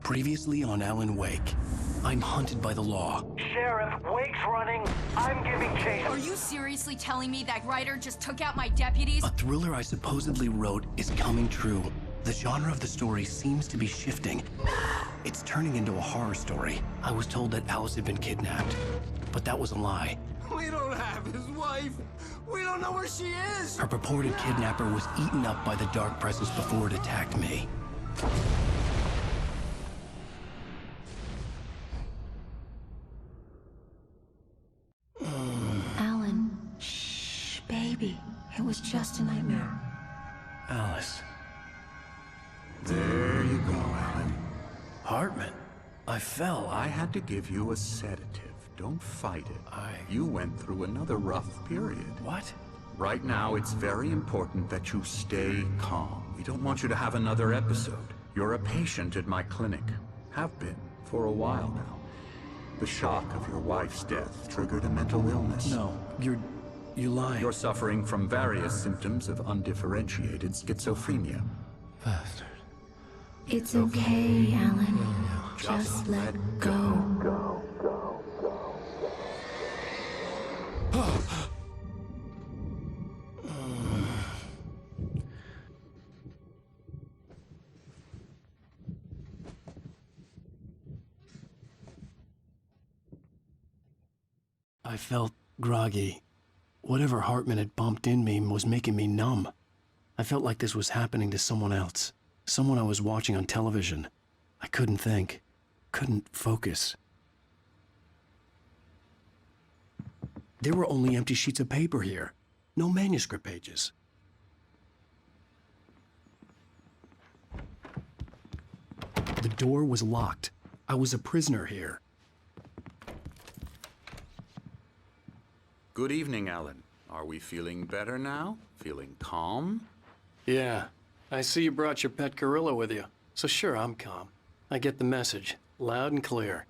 Previously on Alan Wake, I'm hunted by the law. Sheriff, Wake's running. I'm giving chase. Are you seriously telling me that writer just took out my deputies? A thriller I supposedly wrote is coming true. The genre of the story seems to be shifting. It's turning into a horror story. I was told that Alice had been kidnapped, but that was a lie. We don't have his wife. We don't know where she is. Her purported kidnapper was eaten up by the dark presence before it attacked me. Alan, shh, baby. It was just a nightmare. Alice. There you go, Alan. Hartman. I fell. I had to give you a sedative. Don't fight it. You went through another rough period. What? Right now, it's very important that you stay calm. We don't want you to have another episode. You're a patient at my clinic. Have been for a while now. The shock of your wife's death triggered a mental illness. No, you lie. You're suffering from various symptoms of undifferentiated schizophrenia. Bastard. It's okay, Alan. Just let go. I felt groggy. Whatever Hartman had bumped in me was making me numb. I felt like this was happening to someone else. Someone I was watching on television. I couldn't think. Couldn't focus. There were only empty sheets of paper here. No manuscript pages. The door was locked. I was a prisoner here. Good evening, Alan. Are we feeling better now? Feeling calm? Yeah. I see you brought your pet gorilla with you. So sure, I'm calm. I get the message. Loud and clear.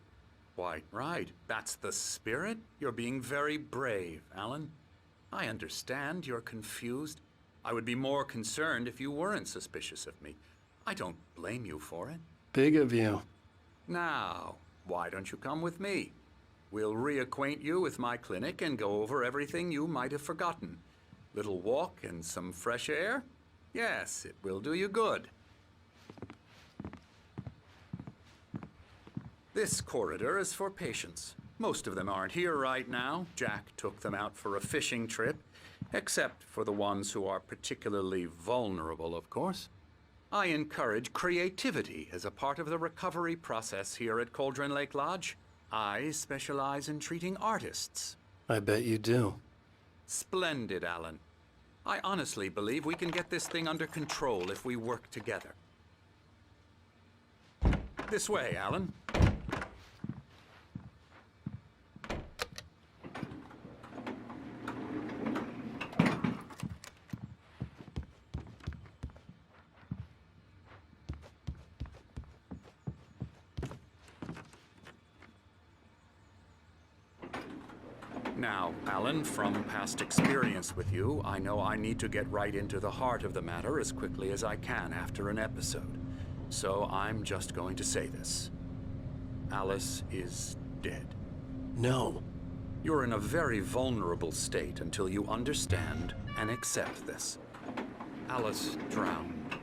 Quite right. That's the spirit. You're being very brave, Alan. I understand you're confused. I would be more concerned if you weren't suspicious of me. I don't blame you for it. Big of you. Now, why don't you come with me? We'll reacquaint you with my clinic and go over everything you might have forgotten. Little walk and some fresh air? Yes, it will do you good. This corridor is for patients. Most of them aren't here right now. Jack took them out for a fishing trip, except for the ones who are particularly vulnerable, of course. I encourage creativity as a part of the recovery process here at Cauldron Lake Lodge. I specialize in treating artists. I bet you do. Splendid, Alan. I honestly believe we can get this thing under control if we work together. This way, Alan. Now, Alan, from past experience with you, I know I need to get right into the heart of the matter as quickly as I can after an episode. So I'm just going to say this. Alice is dead. No. You're in a very vulnerable state until you understand and accept this. Alice drowned,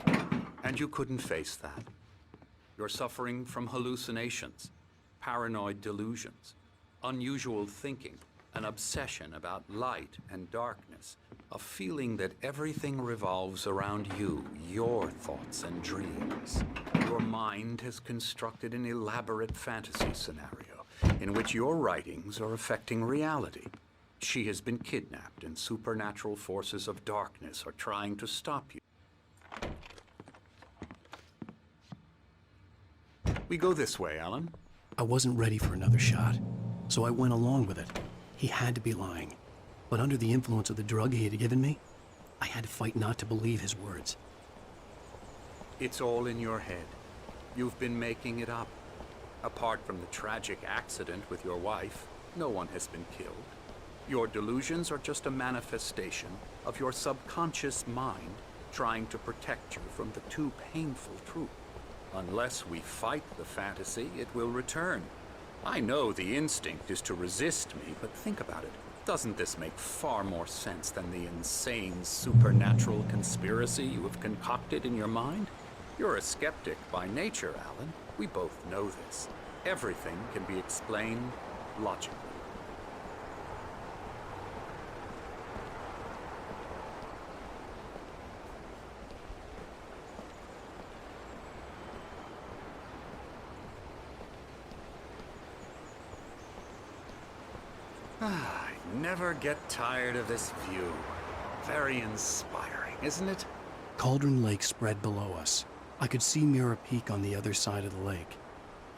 and you couldn't face that. You're suffering from hallucinations, paranoid delusions, unusual thinking, an obsession about light and darkness, a feeling that everything revolves around you, your thoughts and dreams. Your mind has constructed an elaborate fantasy scenario in which your writings are affecting reality. She has been kidnapped and supernatural forces of darkness are trying to stop you. We go this way, Alan. I wasn't ready for another shot, so I went along with it. He had to be lying. But under the influence of the drug he had given me, I had to fight not to believe his words. It's all in your head. You've been making it up. Apart from the tragic accident with your wife, no one has been killed. Your delusions are just a manifestation of your subconscious mind trying to protect you from the too painful truth. Unless we fight the fantasy, it will return. I know the instinct is to resist me, but think about it. Doesn't this make far more sense than the insane supernatural conspiracy you have concocted in your mind? You're a skeptic by nature, Alan. We both know this. Everything can be explained logically. I never get tired of this view. Very inspiring, isn't it? Cauldron Lake spread below us. I could see Mirror Peak on the other side of the lake.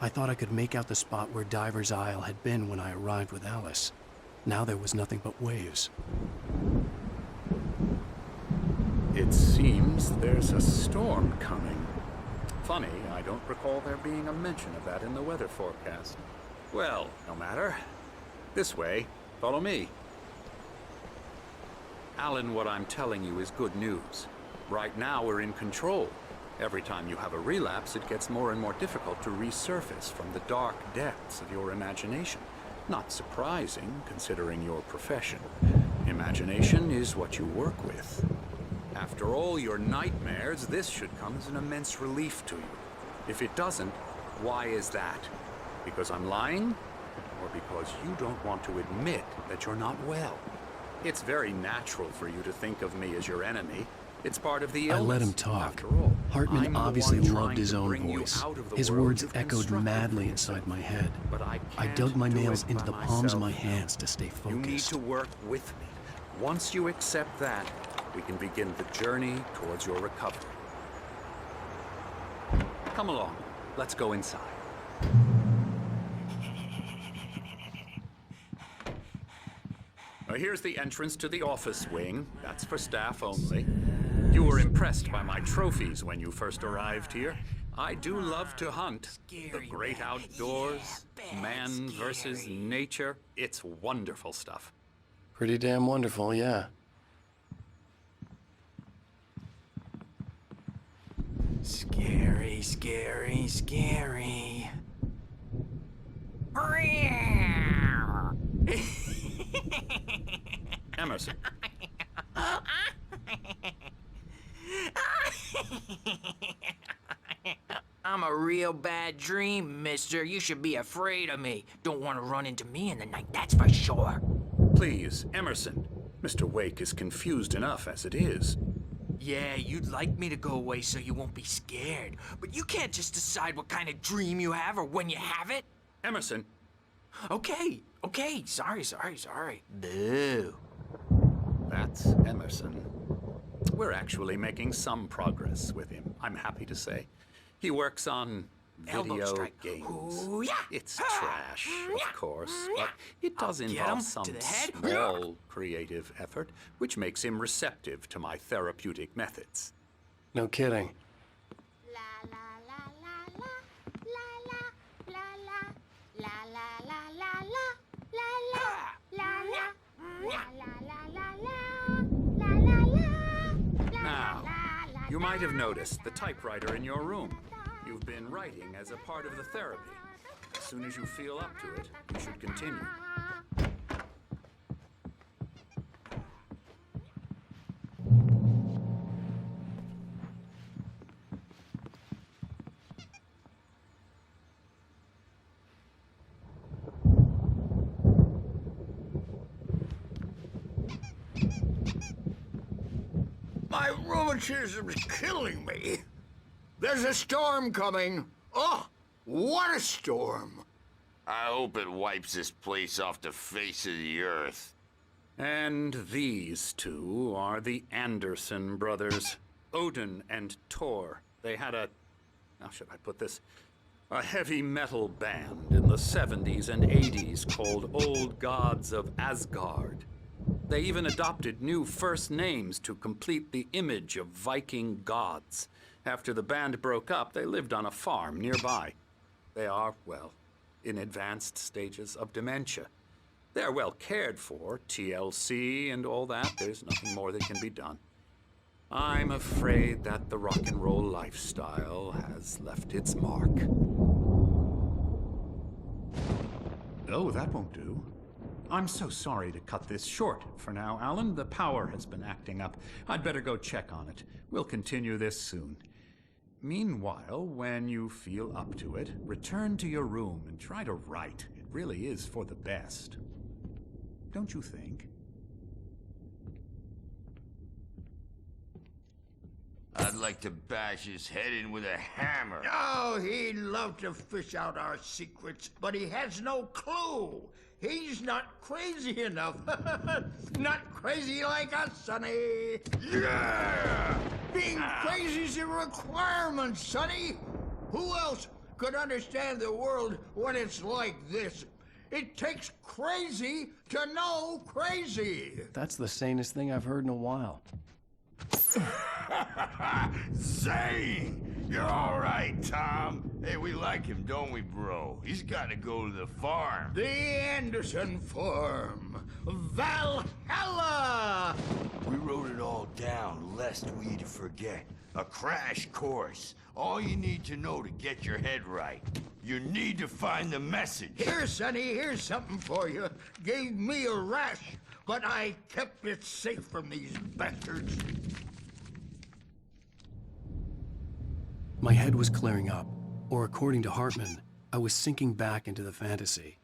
I thought I could make out the spot where Diver's Isle had been when I arrived with Alice. Now there was nothing but waves. It seems there's a storm coming. Funny, I don't recall there being a mention of that in the weather forecast. Well, no matter. This way. Follow me. Alan, what I'm telling you is good news. Right now, we're in control. Every time you have a relapse, it gets more and more difficult to resurface from the dark depths of your imagination. Not surprising, considering your profession. Imagination is what you work with. After all your nightmares, this should come as an immense relief to you. If it doesn't, why is that? Because I'm lying? Or because you don't want to admit that you're not well? It's very natural for you to think of me as your enemy. It's part of the illness. I let him talk. After all, Hartman I'm the obviously one loved trying his to own bring you voice. out of the His world words you've echoed constructed madly for inside yourself. my head. But I I can't dug my do nails it into by the palms of myself. my hands to stay You need focused. to work with me. Once you accept that, we can begin the journey towards your recovery. Come along. Let's go inside. Now, here's the entrance to the office wing. That's for staff only. You were impressed by my trophies when you first arrived here. I do love to hunt. The great outdoors, man versus nature. It's wonderful stuff. Pretty damn wonderful, yeah. Scary, scary, scary. Emerson. I'm a real bad dream, mister. You should be afraid of me. Don't want to run into me in the night, that's for sure. Please, Emerson. Mr. Wake is confused enough as it is. Yeah, you'd like me to go away so you won't be scared. But you can't just decide what kind of dream you have or when you have it. Emerson. Okay, sorry. Boo. That's Emerson. We're actually making some progress with him, I'm happy to say. He works on Elbow video strike. games. Ooh, yeah. It's trash, of course, but it does I'll get involve him some to the head. small creative effort, which makes him receptive to my therapeutic methods. No kidding. Now, you might have noticed the typewriter in your room. You've been writing as a part of the therapy. As soon as you feel up to it, you should continue. My rheumatism's killing me. There's a storm coming. Oh, what a storm. I hope it wipes this place off the face of the earth. And these two are the Anderson brothers, Odin and Thor. They had a, how should I put this? A heavy metal band in the 70s and 80s called Old Gods of Asgard. They even adopted new first names to complete the image of Viking gods. After the band broke up, they lived on a farm nearby. They are, well, in advanced stages of dementia. They're well cared for, TLC and all that. There's nothing more that can be done. I'm afraid that the rock and roll lifestyle has left its mark. Oh, that won't do. I'm so sorry to cut this short for now, Alan. The power has been acting up. I'd better go check on it. We'll continue this soon. Meanwhile, when you feel up to it, return to your room and try to write. It really is for the best. Don't you think? I'd like to bash his head in with a hammer. Oh, he'd love to fish out our secrets, but he has no clue. He's not crazy enough. Not crazy like us, Sonny. Yeah! Being crazy's a requirement, Sonny. Who else could understand the world when it's like this? It takes crazy to know crazy. That's the sanest thing I've heard in a while. Zane! You're all right, Tom. Hey, we like him, don't we, bro? He's got to go to the farm. The Anderson Farm. Valhalla! We wrote it all down, lest we forget. A crash course. All you need to know to get your head right. You need to find the message. Here, Sonny, here's something for you. Gave me a rash, but I kept it safe from these bastards. My head was clearing up, or according to Hartman, I was sinking back into the fantasy.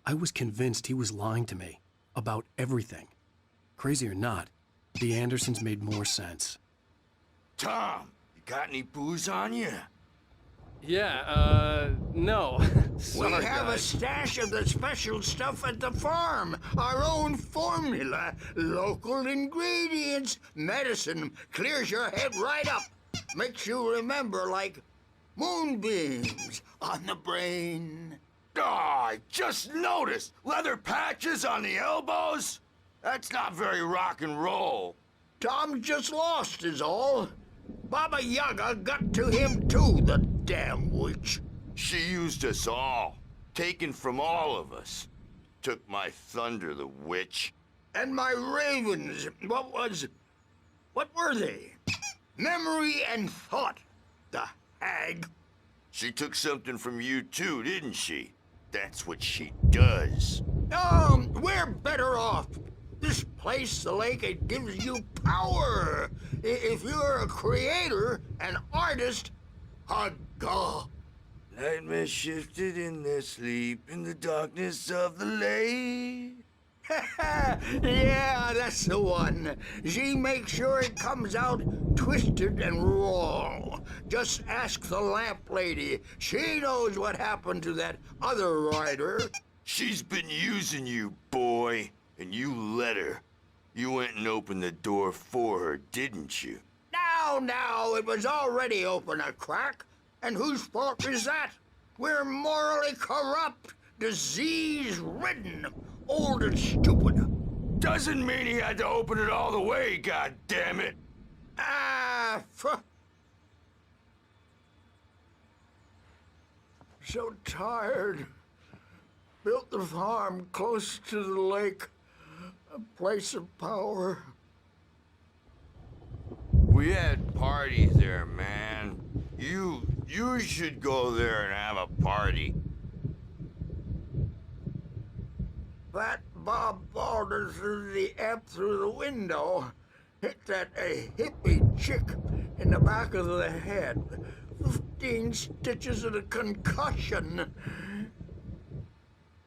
I was convinced he was lying to me about everything. Crazy or not, the Andersons made more sense. Tom, you got any booze on you? Yeah, no. We have a stash of the special stuff at the farm. Our own formula. Local ingredients. Medicine clears your head right up. Makes you remember like moonbeams on the brain. Oh, I just noticed. Leather patches on the elbows? That's not very rock and roll. Tom just lost is all. Baba Yaga got to him too, the damn witch. She used us all. Taken from all of us. Took my thunder, the witch. And my ravens, what were they? Memory and thought, the hag. She took something from you too, didn't she? That's what she does. We're better off. This place, the lake, it gives you power. If you're a creator, an artist, a god. Nightmare shifted in their sleep in the darkness of the lake. Yeah, that's the one. She makes sure it comes out twisted and raw. Just ask the lamp lady. She knows what happened to that other rider. She's been using you, boy, and you let her. You went and opened the door for her, didn't you? Now, it was already open a crack. And whose fault is that? We're morally corrupt, disease-ridden, old and stupid. Doesn't mean he had to open it all the way, goddammit. So tired. Built the farm close to the lake, a place of power. We had parties there, man. You should go there and have a party. That Bob Baldwin threw the amp through the window. Hit that hippie chick in the back of the head. 15 stitches and a concussion.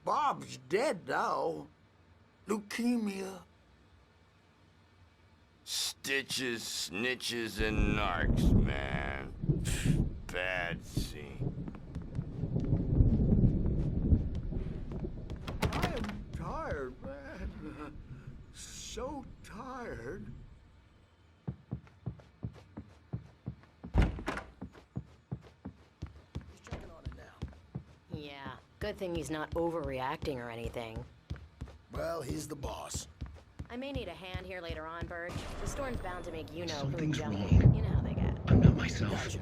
Bob's dead now. Leukemia. Stitches, snitches, and narcs, man. Bad scene. I am tired, man. So tired. Yeah, good thing he's not overreacting or anything. Well, he's the boss. I may need a hand here later on, Birch. The storm's bound to make you know Something's who jumped. wrong. You know how they get. I'm not myself. Gotcha.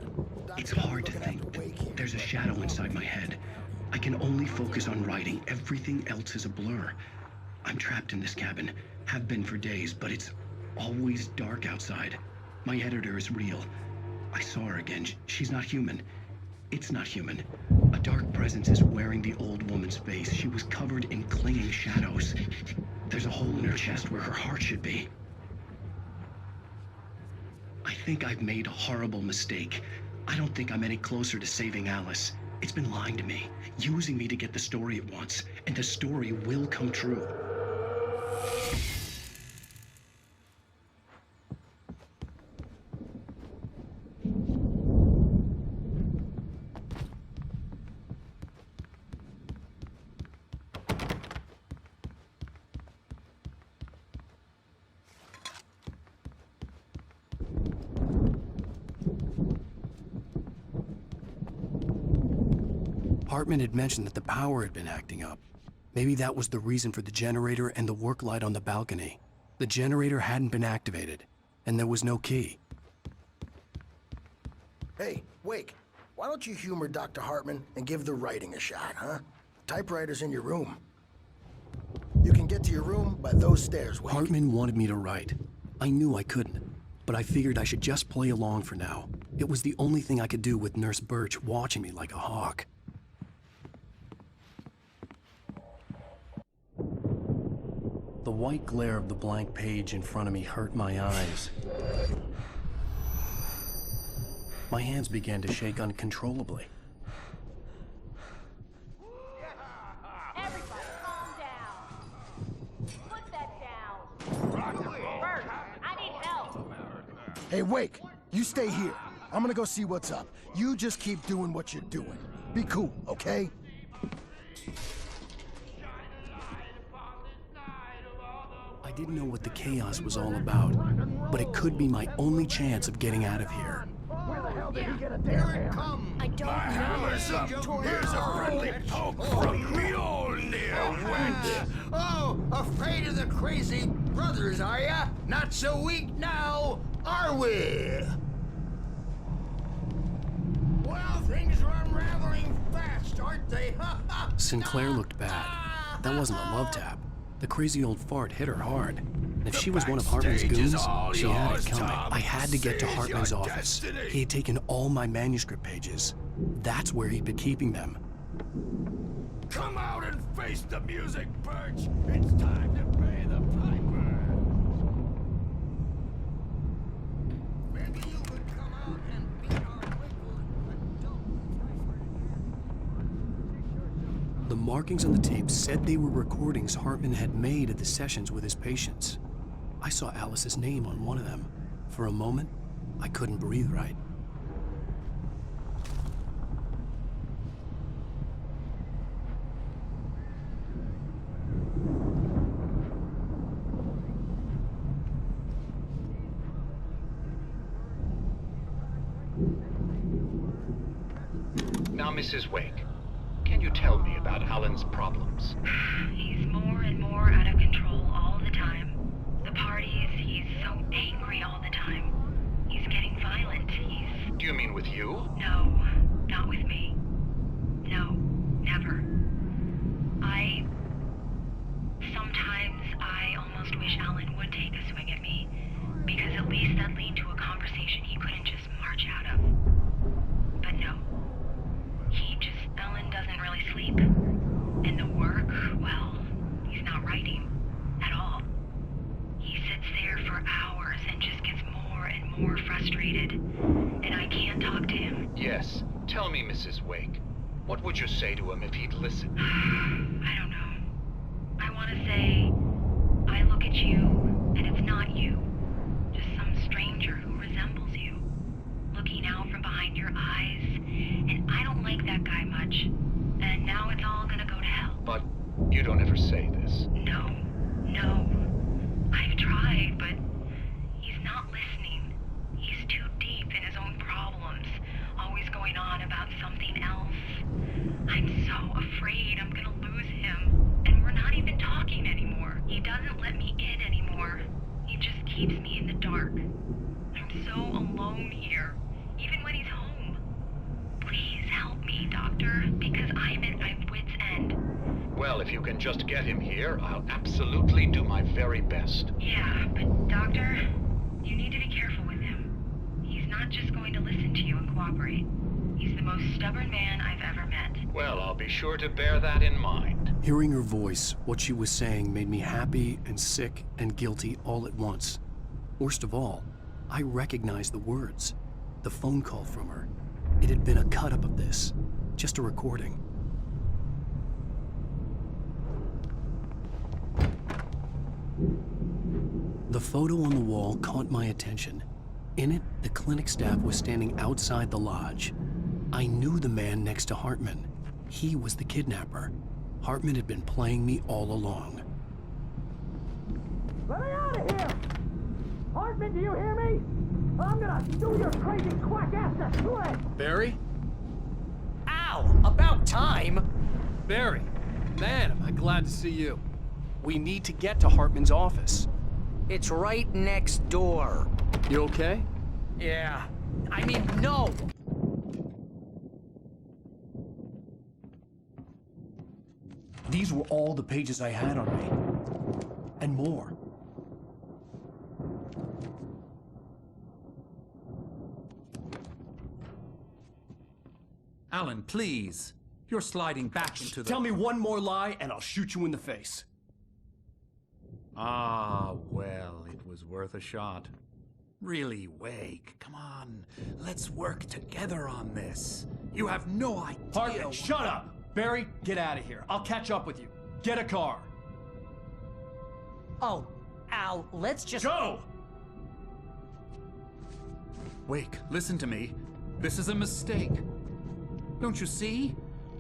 It's hard to think. There's a shadow inside my head. I can only focus on writing. Everything else is a blur. I'm trapped in this cabin. Have been for days, but it's always dark outside. My editor is real. I saw her again. She's not human. It's not human. A dark presence is wearing the old woman's face. She was covered in clinging shadows. There's a hole in her chest where her heart should be. I think I've made a horrible mistake. I don't think I'm any closer to saving Alice. It's been lying to me, using me to get the story it wants, and the story will come true. Hartman had mentioned that the power had been acting up. Maybe that was the reason for the generator and the work light on the balcony. The generator hadn't been activated, and there was no key. Hey, Wake, why don't you humor Dr. Hartman and give the writing a shot, huh? Typewriter's in your room. You can get to your room by those stairs, Wake. Hartman wanted me to write. I knew I couldn't, but I figured I should just play along for now. It was the only thing I could do with Nurse Birch watching me like a hawk. The white glare of the blank page in front of me hurt my eyes. My hands began to shake uncontrollably. Everybody, calm down. Put that down. Bert, I need help. Hey, Wake, you stay here. I'm gonna go see what's up. You just keep doing what you're doing. Be cool, okay? I didn't know what the chaos was all about, but it could be my only chance of getting out of here. Where the hell did he get a Here it comes. I don't know. Hammer's up. Here's a friendly poke from Mjolnir Wet. Oh, afraid of the crazy brothers, are ya? Not so weak now, are we? Well, things are unraveling fast, aren't they? Sinclair looked bad. That wasn't a love tap. The crazy old fart hit her hard. And if she was one of Hartman's goons, she had it coming. I had to get to Hartman's office. He had taken all my manuscript pages. That's where he'd been keeping them. Come out and face the music, Birch. It's time to pay the piper. Maybe you could come out and beat our The markings on the tape said they were recordings Hartman had made at the sessions with his patients. I saw Alice's name on one of them. For a moment, I couldn't breathe right. Now, Mrs. Wake, can you tell me about Alan's problems? He's more and more out of control all the time. The parties, he's so angry all the time. He's getting violent. Do you mean with you? No, not with me. No, never. Sometimes I almost wish Alan would take a swing at me, because at least that'd lead to a conversation he couldn't just march out of. But no. Alan doesn't really sleep. And the work, well, he's not writing at all. He sits there for hours and just gets more and more frustrated. And I can't talk to him. Yes. Tell me, Mrs. Wake. What would you say to him if he'd listen? I don't know. I want to say, I look at you, and it's not you. Just some stranger who resembles you. Looking out from behind your eyes, and I don't like that guy much. And now it's all gonna go to hell. But you don't ever say this. No. I've tried, but he's not listening. He's too deep in his own problems, always going on about something else. I'm so afraid I'm gonna lose him, and we're not even talking anymore. He doesn't let me in anymore. He just keeps me in the dark. I'm so alone here, even when he's home. Please help me, Doctor, because I'm at my wit's end. Well, if you can just get him here, I'll absolutely do my very best. Yeah, but Doctor, you need to be careful with him. just going to listen to you and cooperate. He's the most stubborn man I've ever met. Well, I'll be sure to bear that in mind. Hearing her voice, what she was saying made me happy and sick and guilty all at once. Worst of all, I recognized the words. The phone call from her. It had been a cut-up of this. Just a recording. The photo on the wall caught my attention. In it, the clinic staff was standing outside the lodge. I knew the man next to Hartman. He was the kidnapper. Hartman had been playing me all along. Let me out of here! Hartman, do you hear me? I'm gonna do your crazy quack ass to shreds! Barry? Ow! About time! Barry! Man, am I glad to see you. We need to get to Hartman's office. It's right next door. You okay? Yeah. I mean, no! These were all the pages I had on me. And more. Alan, please. You're sliding back into the... Tell me one more lie and I'll shoot you in the face. Ah, well, it was worth a shot. Really, Wake, come on. Let's work together on this. You have no idea... Hartman, shut up! Barry, get out of here. I'll catch up with you. Get a car. Oh, Al, let's just... Go! Wake, listen to me. This is a mistake. Don't you see?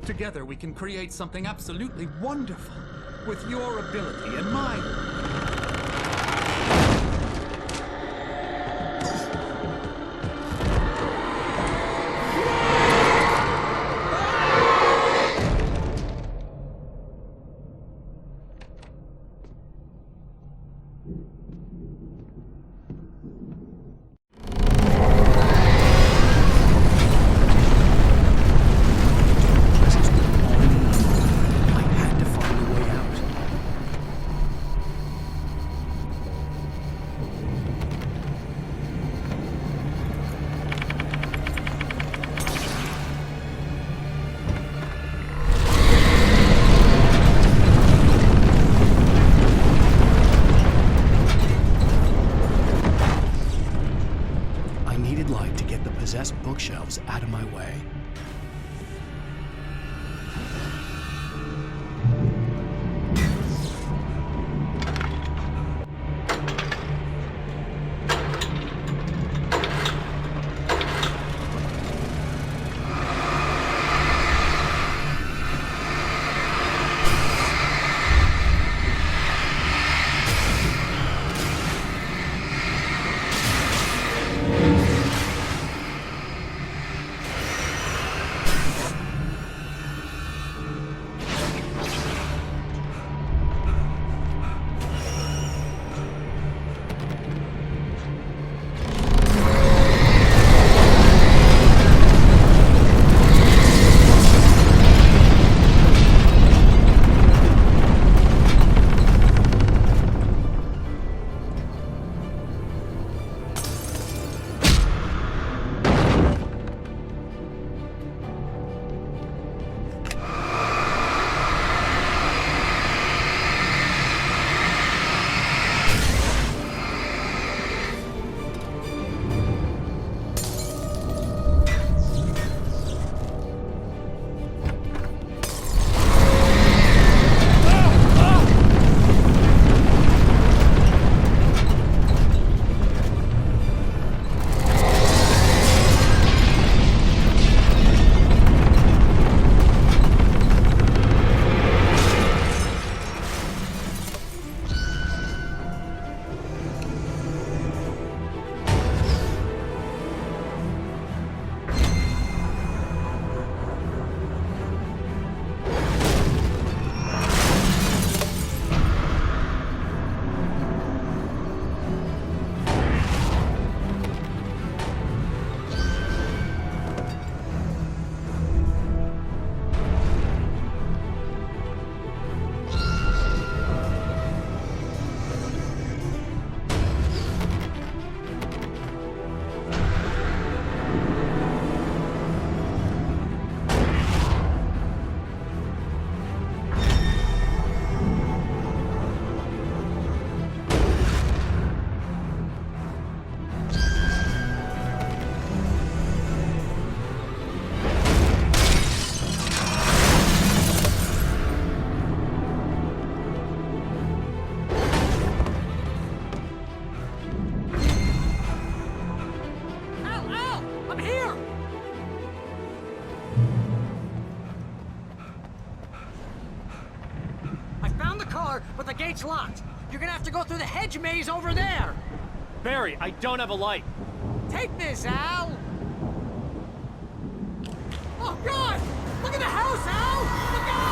Together we can create something absolutely wonderful. With your ability and mine. car, but the gate's locked. You're gonna have to go through the hedge maze over there. Barry, I don't have a light. Take this, Al. Oh, God! Look at the house, Al! Look out!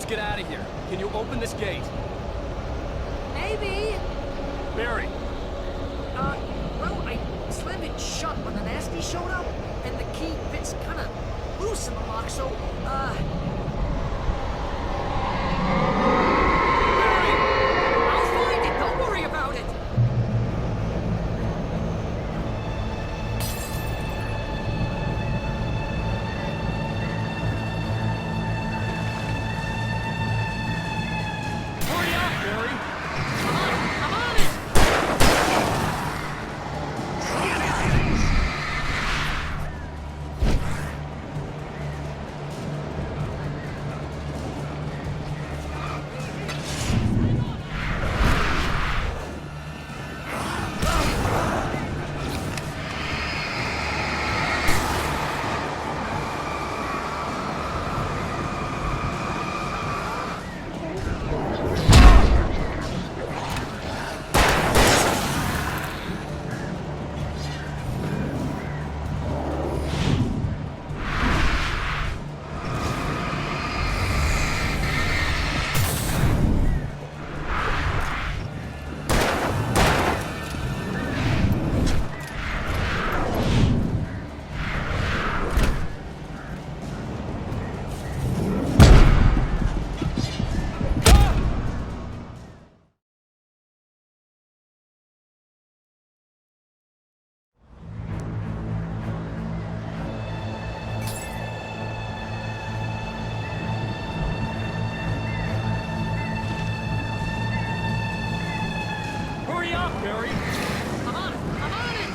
get out of here. Can you open this gate? Maybe. Barry. Well, I slammed it shut when the nasty showed up, and the key fits kind of loose in the lock, so, Barry! I'll find it! Don't worry about it! Hurry up, Barry! I'm on it! Hurry up, Barry! I'm on it! I'm on it!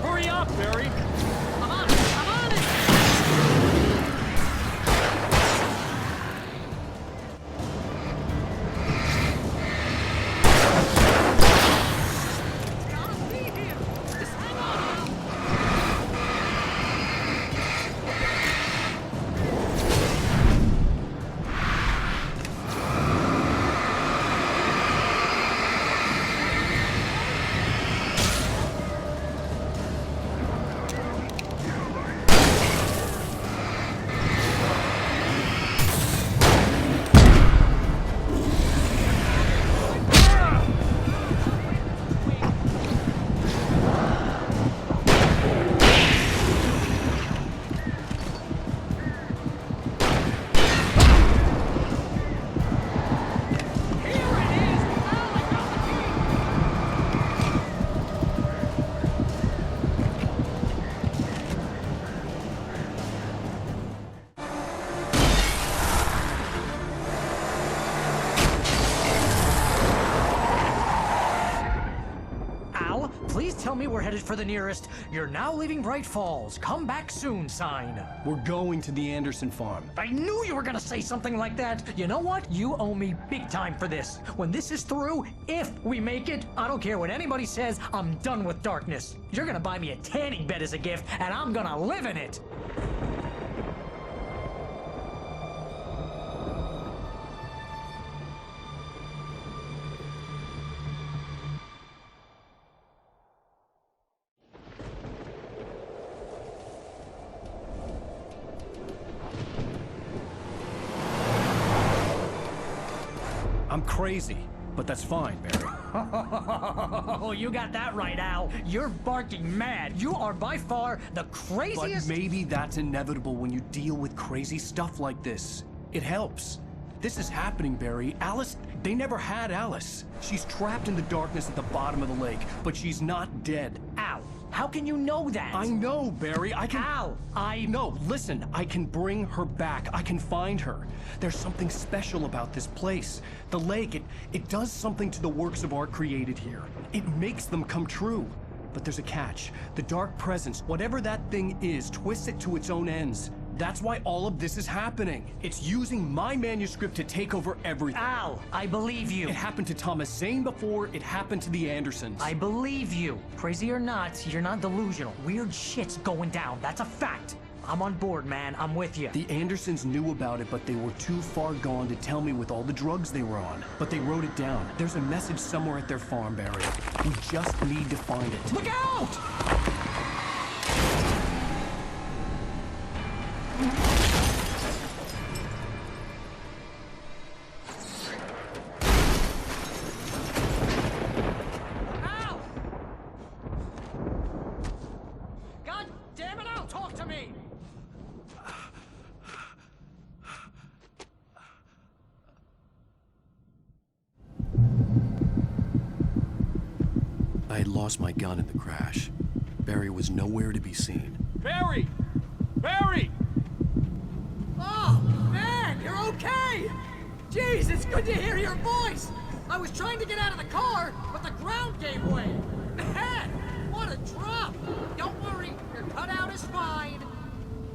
Hurry up, Barry! I'm on it! I'm on it! It's gotta be here! Just hang on! Al, please tell me we're headed for the nearest "You're now leaving Bright Falls. Come back soon" sign. We're going to the Anderson farm. I knew you were gonna say something like that. You know what? You owe me big time for this. When this is through, if we make it, I don't care what anybody says, I'm done with darkness. You're gonna buy me a tanning bed as a gift, and I'm gonna live in it. I'm crazy, but that's fine, Barry. Oh, you got that right, Al. You're barking mad. You are by far the craziest. But maybe that's inevitable when you deal with crazy stuff like this. It helps. This is happening, Barry. Alice, they never had Alice. She's trapped in the darkness at the bottom of the lake, but she's not dead. Al, how can you know that? I know, Barry. I can... Al, No, listen. I can bring her back. I can find her. There's something special about this place. The lake, it does something to the works of art created here. It makes them come true. But there's a catch. The dark presence, whatever that thing is, twists it to its own ends. That's why all of this is happening. It's using my manuscript to take over everything. Al, I believe you. It happened to Thomas Zane before, it happened to the Andersons. I believe you. Crazy or not, you're not delusional. Weird shit's going down. That's a fact. I'm on board, man. I'm with you. The Andersons knew about it, but they were too far gone to tell me with all the drugs they were on. But they wrote it down. There's a message somewhere at their farm, Barry. We just need to find it. Look out! Al! God damn it, Al, talk to me! I had lost my gun in the crash. Barry was nowhere to be seen. Barry! Barry! Oh, man, you're okay! Jeez, it's good to hear your voice! I was trying to get out of the car, but the ground gave way. Man, what a drop! Don't worry, your cutout is fine.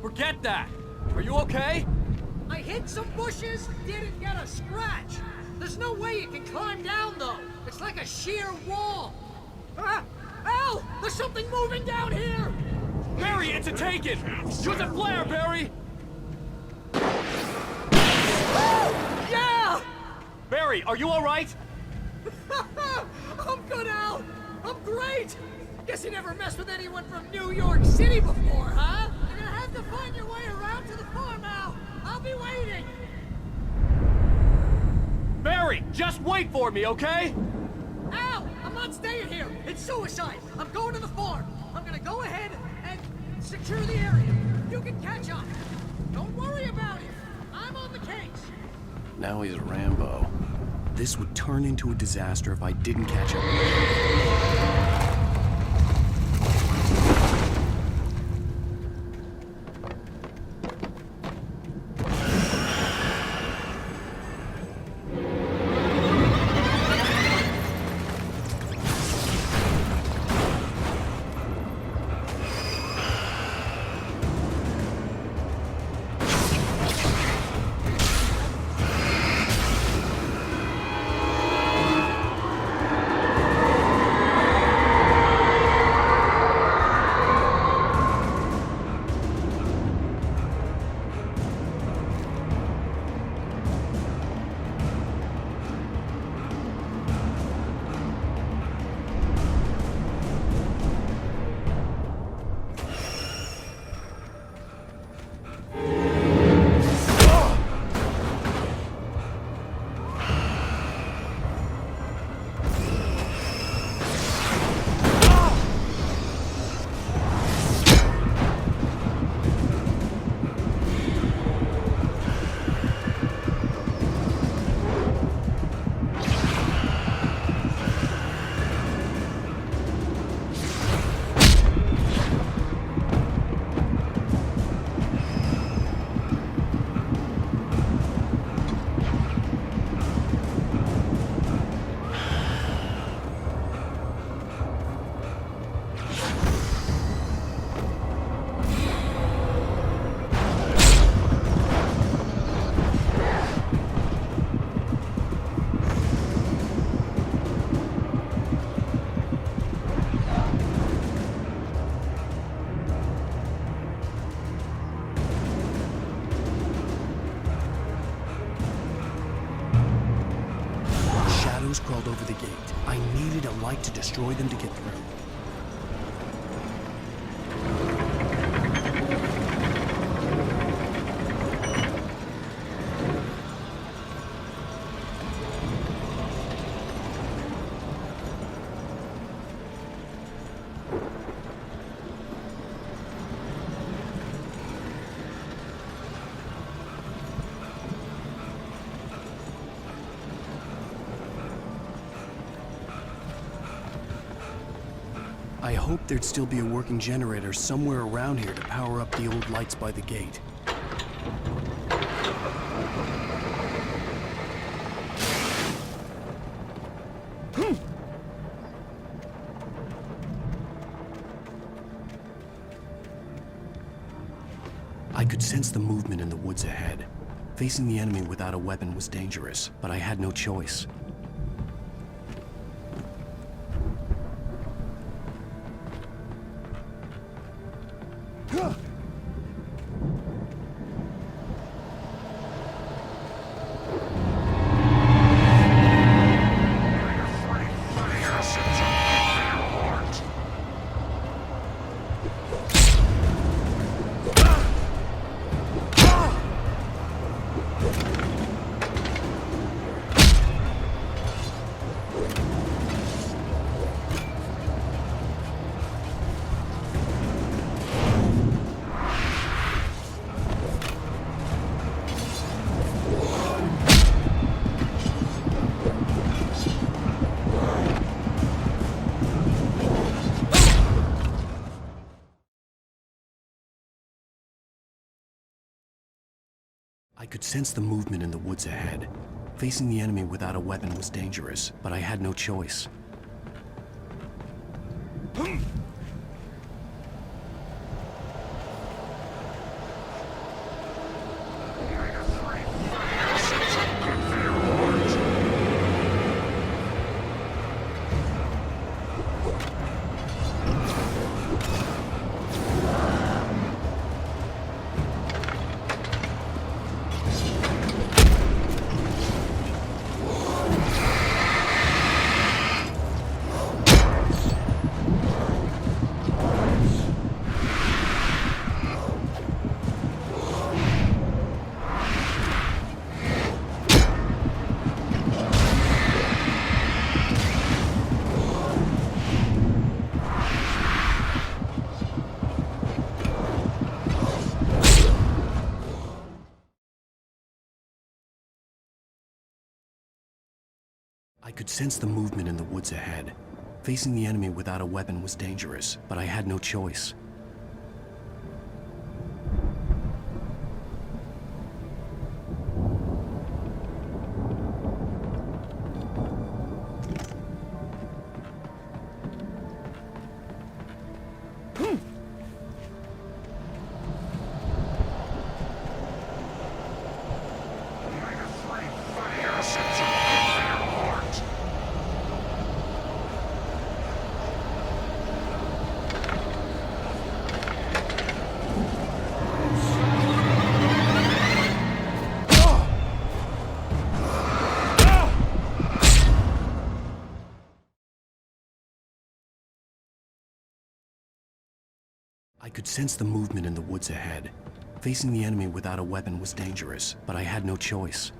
Forget that! Are you okay? I hit some bushes, didn't get a scratch. There's no way you can climb down, though. It's like a sheer wall. Ah! Al! There's something moving down here! Barry, it's a taken! Use a flare, Barry! Yeah! Barry, are you alright? I'm good, Al! I'm great! Guess you never messed with anyone from New York City before, huh? You're gonna have to find your way around to the farm, Al! I'll be waiting! Barry, just wait for me, okay? Al! I'm not staying here! It's suicide! I'm going to the farm! I'm gonna go ahead and secure the area. You can catch up. Don't worry about it. I'm on the case. Now he's Rambo. This would turn into a disaster if I didn't catch up. Crawled over the gate. I needed a light to destroy them to get through. I hoped there'd still be a working generator somewhere around here to power up the old lights by the gate. I could sense the movement in the woods ahead. Facing the enemy without a weapon was dangerous, but I had no choice. I could sense the movement in the woods ahead. Facing the enemy without a weapon was dangerous, but I had no choice. I could sense the movement in the woods ahead. Facing the enemy without a weapon was dangerous, but I had no choice. I could sense the movement in the woods ahead. Facing the enemy without a weapon was dangerous, but I had no choice.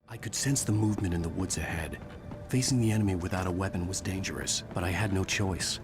I could sense the movement in the woods ahead. Facing the enemy without a weapon was dangerous, but I had no choice.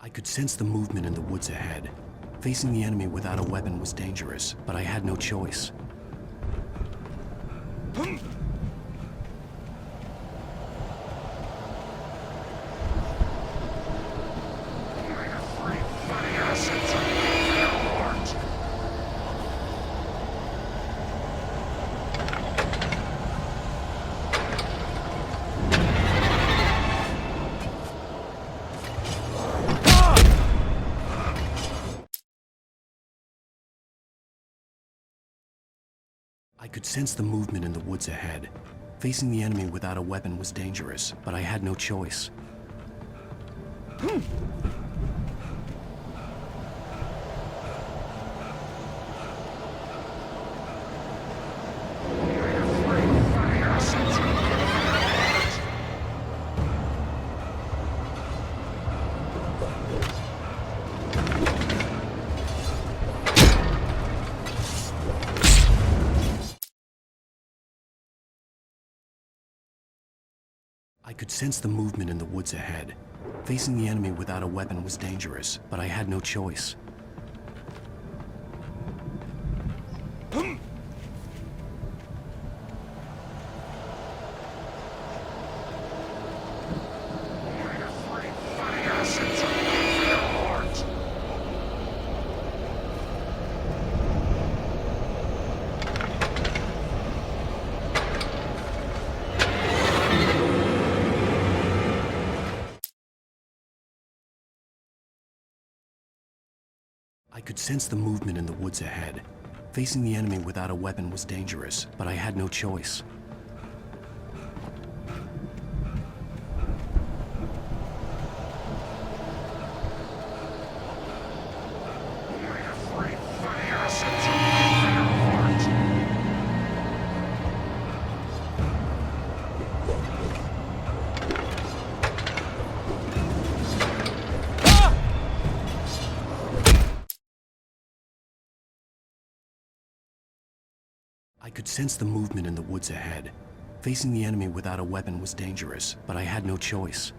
I could sense the movement in the woods ahead. Facing the enemy without a weapon was dangerous, but I had no choice. could sense the movement in the woods ahead. Facing the enemy without a weapon was dangerous, but I had no choice. I could sense the movement in the woods ahead. Facing the enemy without a weapon was dangerous, but I had no choice. I could sense the movement in the woods ahead. Facing the enemy without a weapon was dangerous, but I had no choice. I could sense the movement in the woods ahead. Facing the enemy without a weapon was dangerous, but I had no choice.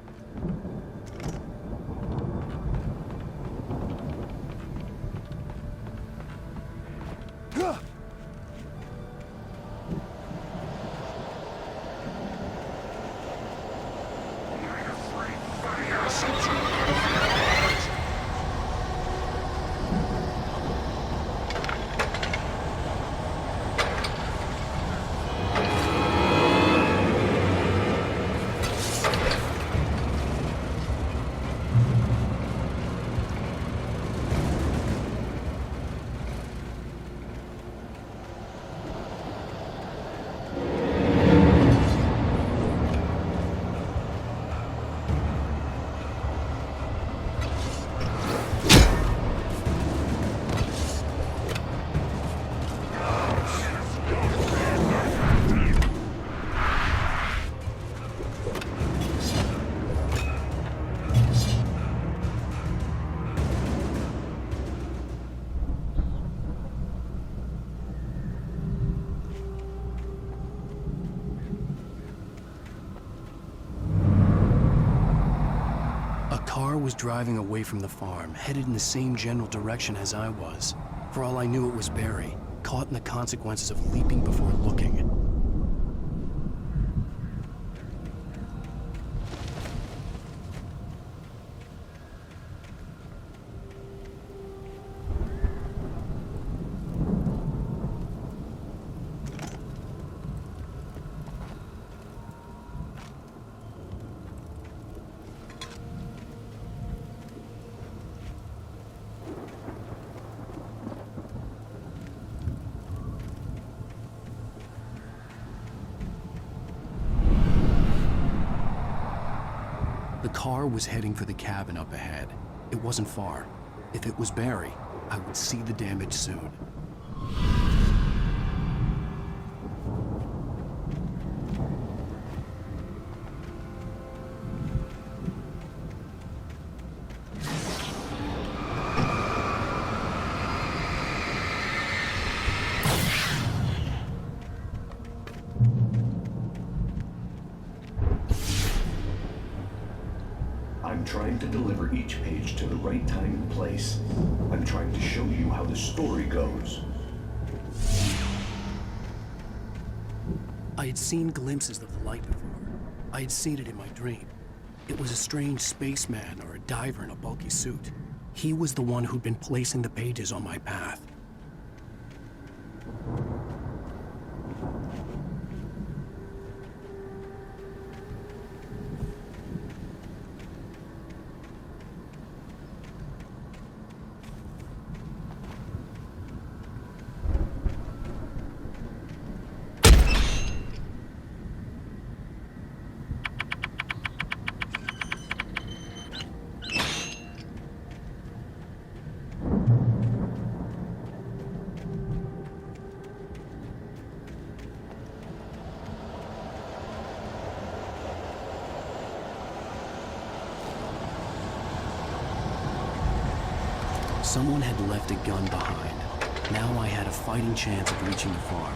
Was driving away from the farm, headed in the same general direction as I was. For all I knew, it was Barry, caught in the consequences of leaping before looking. The car was heading for the cabin up ahead. It wasn't far. If it was Barry, I would see the damage soon. I'm trying to deliver each page to the right time and place. I'm trying to show you how the story goes. I had seen glimpses of the light before. I had seen it in my dream. It was a strange spaceman or a diver in a bulky suit. He was the one who'd been placing the pages on my path. Someone had left a gun behind. Now I had a fighting chance of reaching the farm.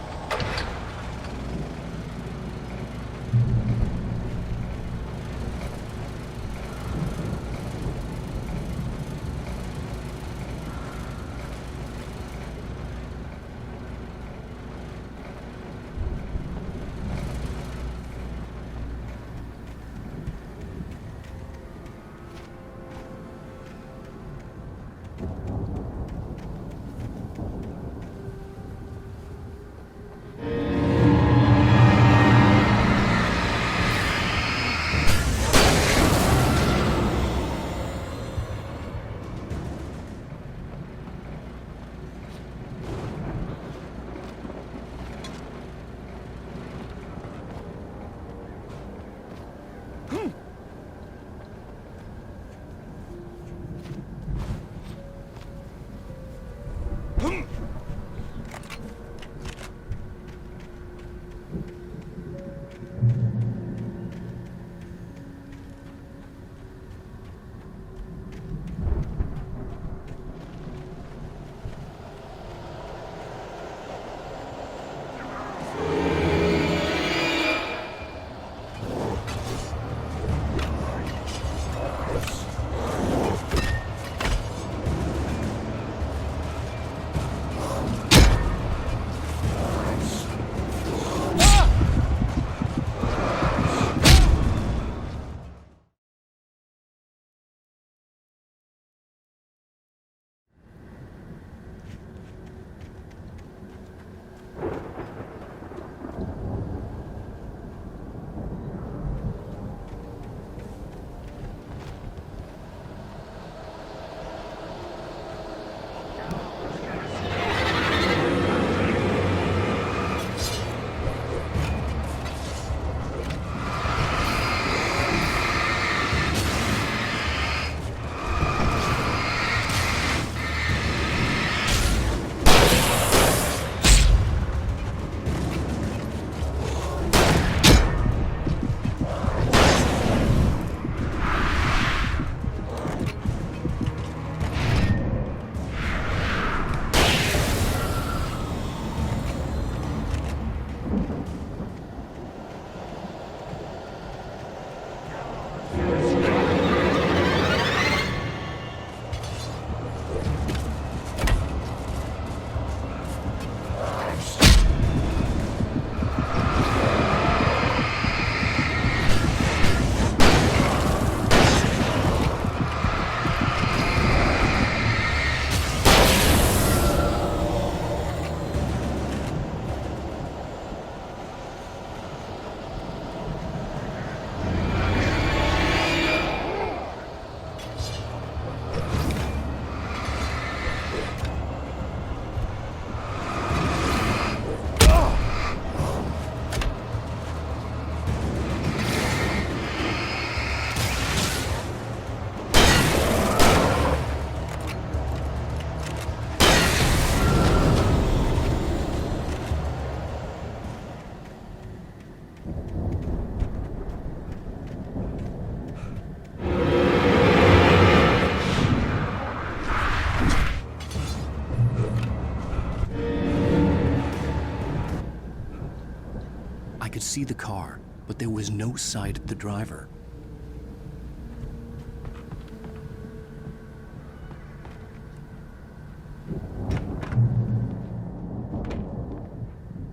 I could see the car, but there was no sight of the driver.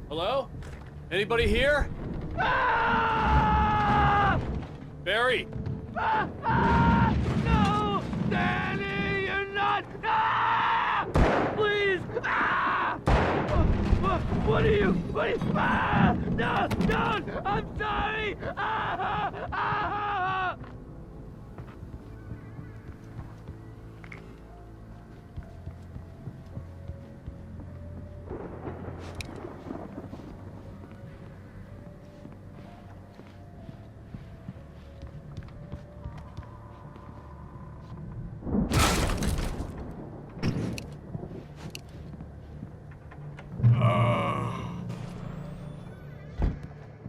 Hello? Anybody here? Barry! No! Danny, you're not! Please! What are you? No! Don't! I'm sorry!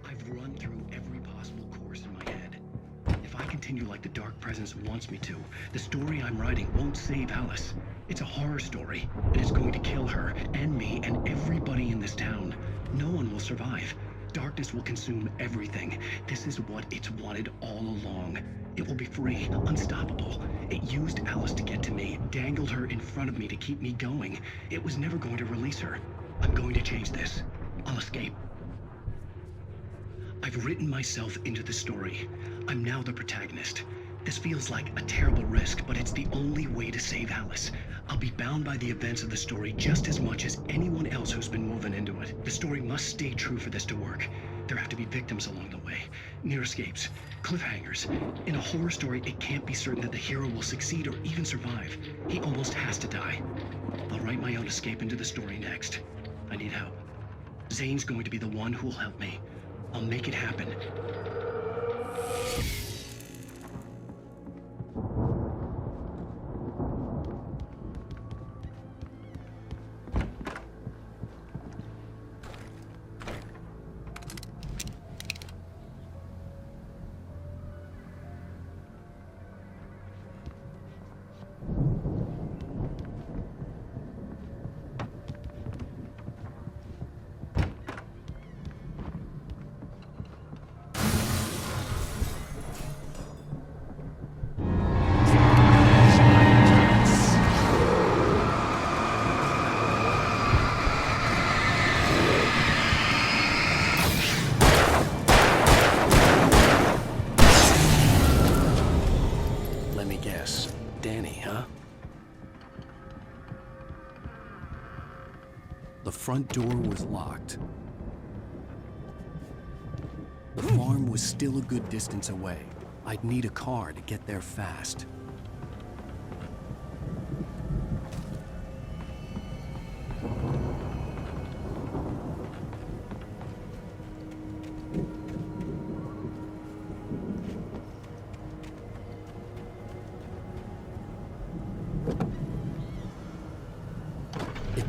I've run through every possible course in my head. continue like the Dark Presence wants me to, the story I'm writing won't save Alice. It's a horror story, and it's going to kill her, and me, and everybody in this town. No one will survive. Darkness will consume everything. This is what it's wanted all along. It will be free, unstoppable. It used Alice to get to me, dangled her in front of me to keep me going. It was never going to release her. I'm going to change this. I'll escape. I've written myself into the story. I'm now the protagonist. This feels like a terrible risk, but it's the only way to save Alice. I'll be bound by the events of the story just as much as anyone else who's been woven into it. The story must stay true for this to work. There have to be victims along the way, near escapes, cliffhangers. In a horror story, it can't be certain that the hero will succeed or even survive. He almost has to die. I'll write my own escape into the story next. I need help. Zane's going to be the one who will help me. I'll make it happen. The front door was locked. The farm was still a good distance away. I'd need a car to get there fast.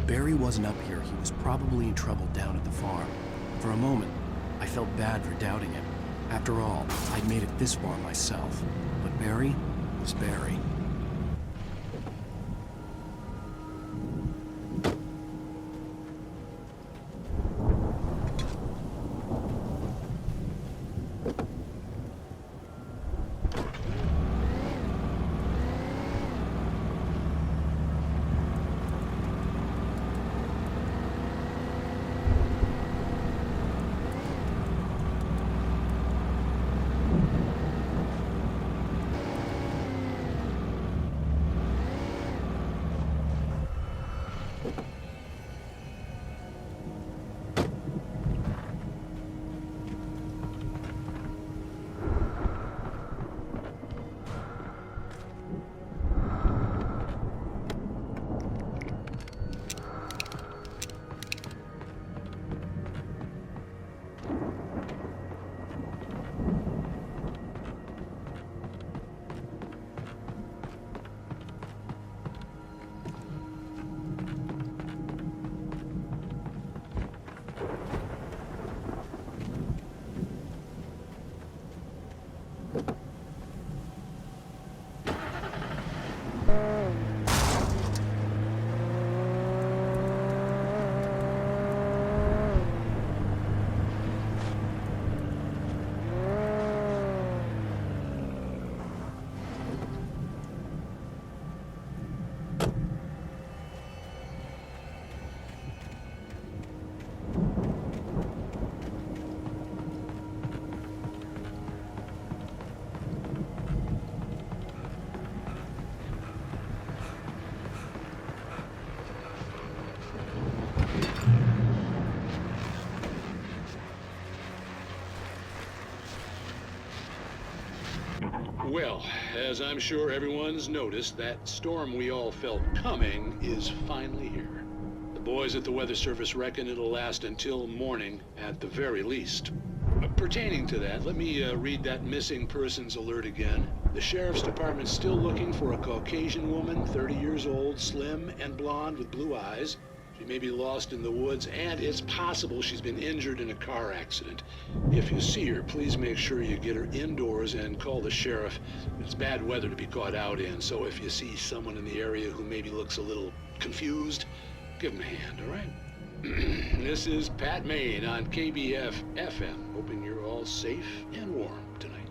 Barry wasn't up here, he was probably in trouble down at the farm. For a moment, I felt bad for doubting him. After all, I'd made it this far myself. But Barry was Barry. Well, as I'm sure everyone's noticed, that storm we all felt coming is finally here. The boys at the Weather Service reckon it'll last until morning at the very least. Pertaining to that, let me read that missing persons alert again. The Sheriff's Department's still looking for a Caucasian woman, 30 years old, slim and blonde with blue eyes. She may be lost in the woods, and it's possible she's been injured in a car accident. If you see her, please make sure you get her indoors and call the sheriff. It's bad weather to be caught out in, so if you see someone in the area who maybe looks a little confused, give him a hand, all right? This is Pat Maine on KBF-FM, hoping you're all safe and warm tonight.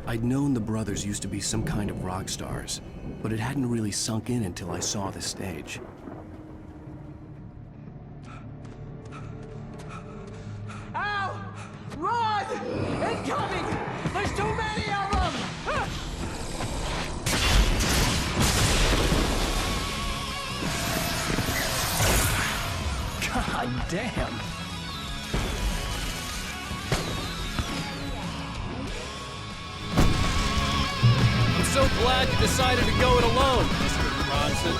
I'd known the brothers used to be some kind of rock stars, but it hadn't really sunk in until I saw the stage. Ow! Run! Incoming! There's too many of them! God damn! I'm so glad you decided to go it alone, Mr. Bronson.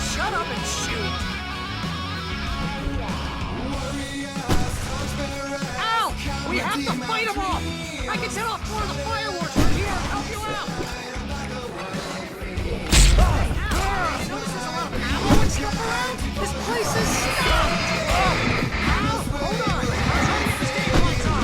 Shut up and shoot! Ow! We have to fight them off! I can set off more of the fireworks from here and help you out! You notice there's a lot of ammo and stuff around? This place is stuffed! Ow! Hold on! I'm trying to get the stage lights on!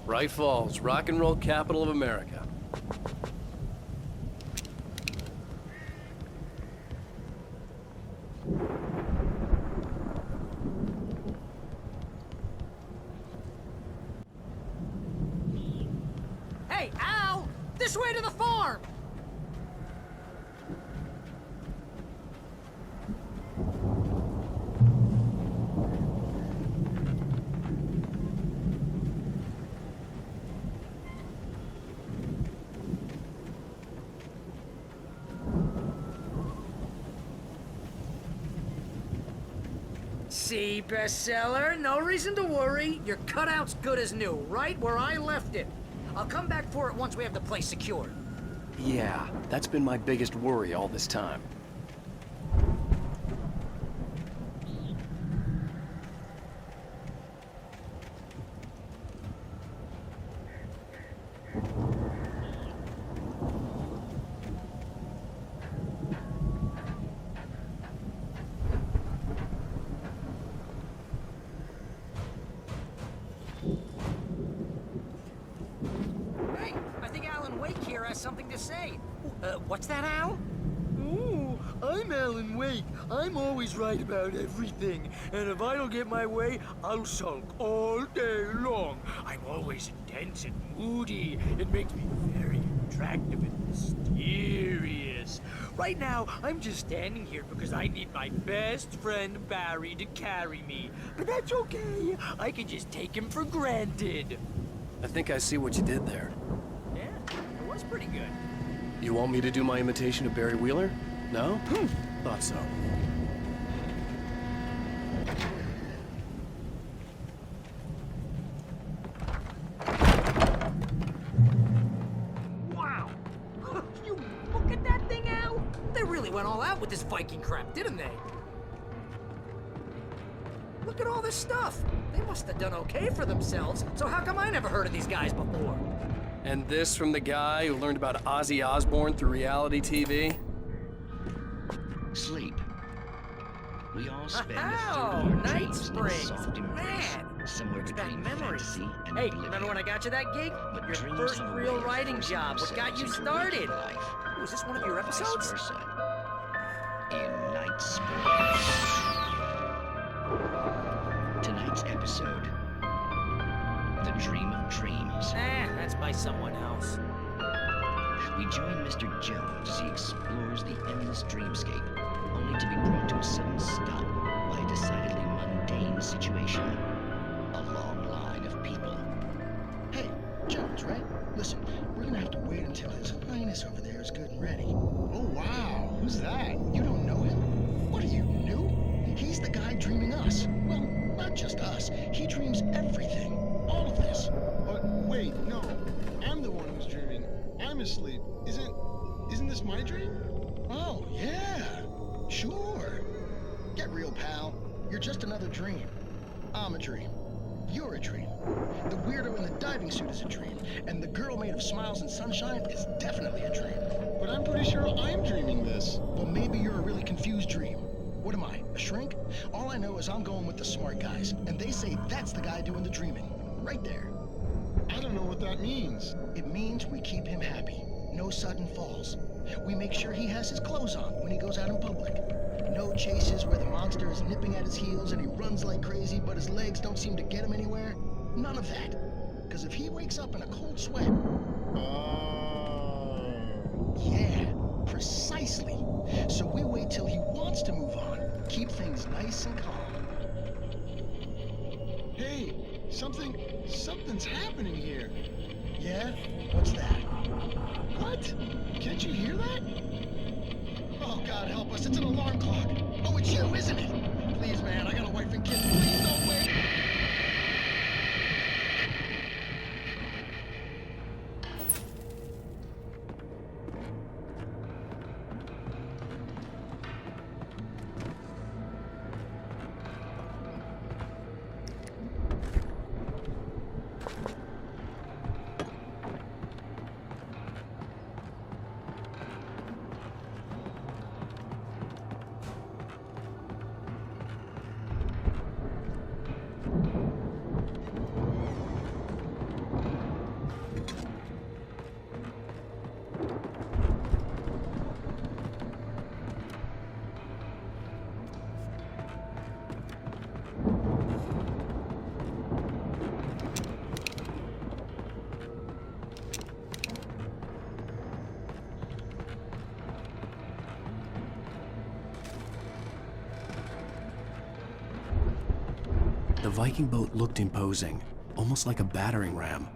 Bright Falls, rock and roll capital of America. Hey, Al! This way to the farm! See, bestseller, no reason to worry. Your cutout's good as new, right where I left it. I'll come back for it once we have the place secured. Yeah, that's been my biggest worry all this time. Hey, I think Alan Wake here has something to say. What's that, Al? Ooh, I'm Alan Wake. I'm always right about everything. And if I don't get my way, I'll sulk all day long. I'm always intense and moody. It makes me very attractive and mysterious. Right now, I'm just standing here because I need my best friend Barry to carry me. But that's okay. I can just take him for granted. I think I see what you did there. Yeah, it was pretty good. You want me to do my imitation of Barry Wheeler? No? Thought so. Wow! You look at that thing, Al! They really went all out with this Viking crap, didn't they? Look at all this stuff. They must have done okay for themselves, so how come I never heard of these guys before? And this from the guy who learned about Ozzy Osbourne through reality TV? Sleep. We all spend Oh, Night Springs! Man, somewhere between memories. Hey, remember when I got you that gig? Your first real writing job. What got you started? Oh, is this one of your episodes? In Night Springs. Tonight's episode, The Dream of Dreams. That's by someone else. We join Mr. Jones as he explores the endless dreamscape, only to be brought to a sudden stop by a decidedly mundane situation. A long line of people. Hey, Jones, right? Listen, we're gonna have to wait until His Highness over there is good and ready. Oh, wow. Who's that? You don't know him? What are you, new? He's the guy dreaming us. Well, not just us. He dreams everything. All of this. But wait, no. I'm the one who's dreaming. I'm asleep. Isn't this my dream? Oh, yeah. Sure. Get real, pal. You're just another dream. I'm a dream. You're a dream. The weirdo in the diving suit is a dream. And the girl made of smiles and sunshine is definitely a dream. But I'm pretty sure I'm dreaming this. Well, maybe you're a really confused dream. What am I, a shrink? All I know is I'm going with the smart guys, and they say that's the guy doing the dreaming. Right there. I don't know what that means. It means we keep him happy. No sudden falls. We make sure he has his clothes on when he goes out in public. No chases where the monster is nipping at his heels and he runs like crazy, but his legs don't seem to get him anywhere. None of that. Because if he wakes up in a cold sweat... Yeah, precisely. So we wait till he wants to move on. Keep things nice and calm. Hey, something's happening here. Yeah? What's that? What? Can't you hear that? Oh, God help us, it's an alarm clock. Oh, it's you, isn't it? Please, man, I got a wife and kids. Please don't wait. The Viking boat looked imposing, almost like a battering ram.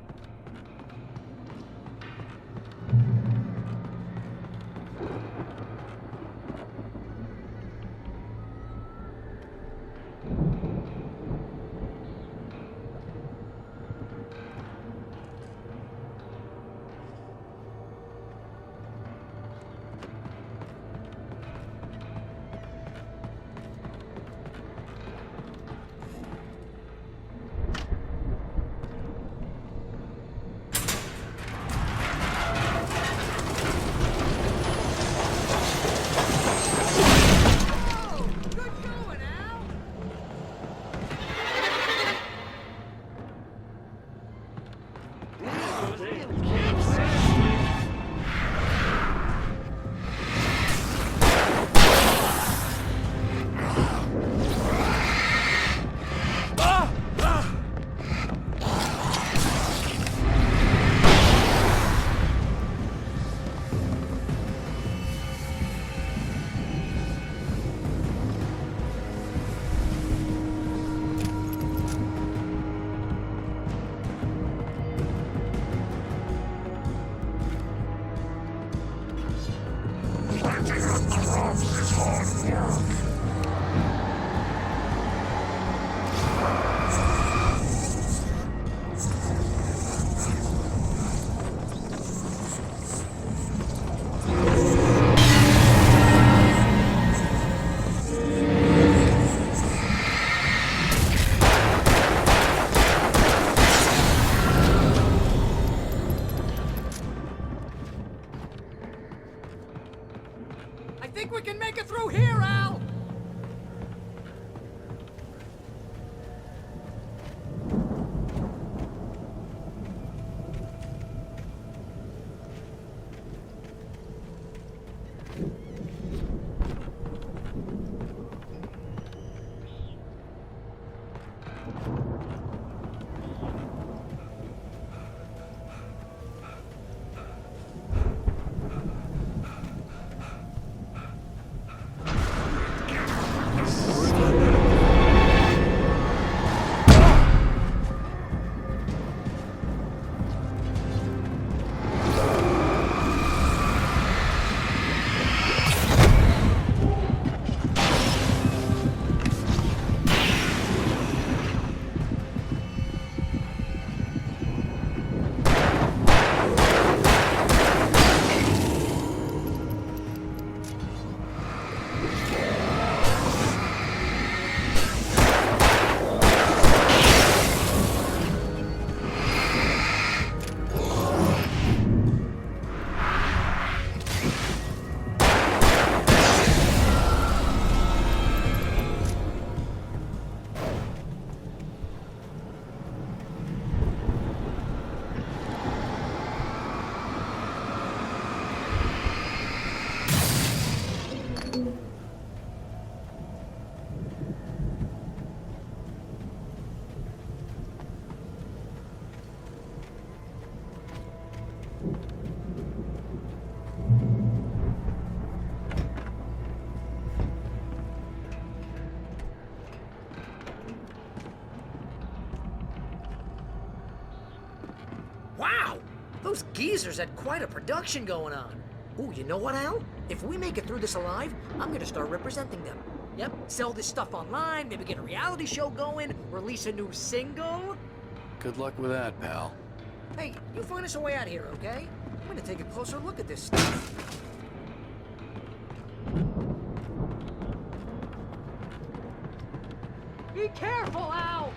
Wow! Those geezers had quite a production going on. Ooh, you know what, Al? If we make it through this alive, I'm gonna start representing them. Yep, sell this stuff online, maybe get a reality show going, release a new single. Good luck with that, pal. Hey, you find us a way out of here, okay? I'm gonna take a closer look at this stuff. Be careful, Al!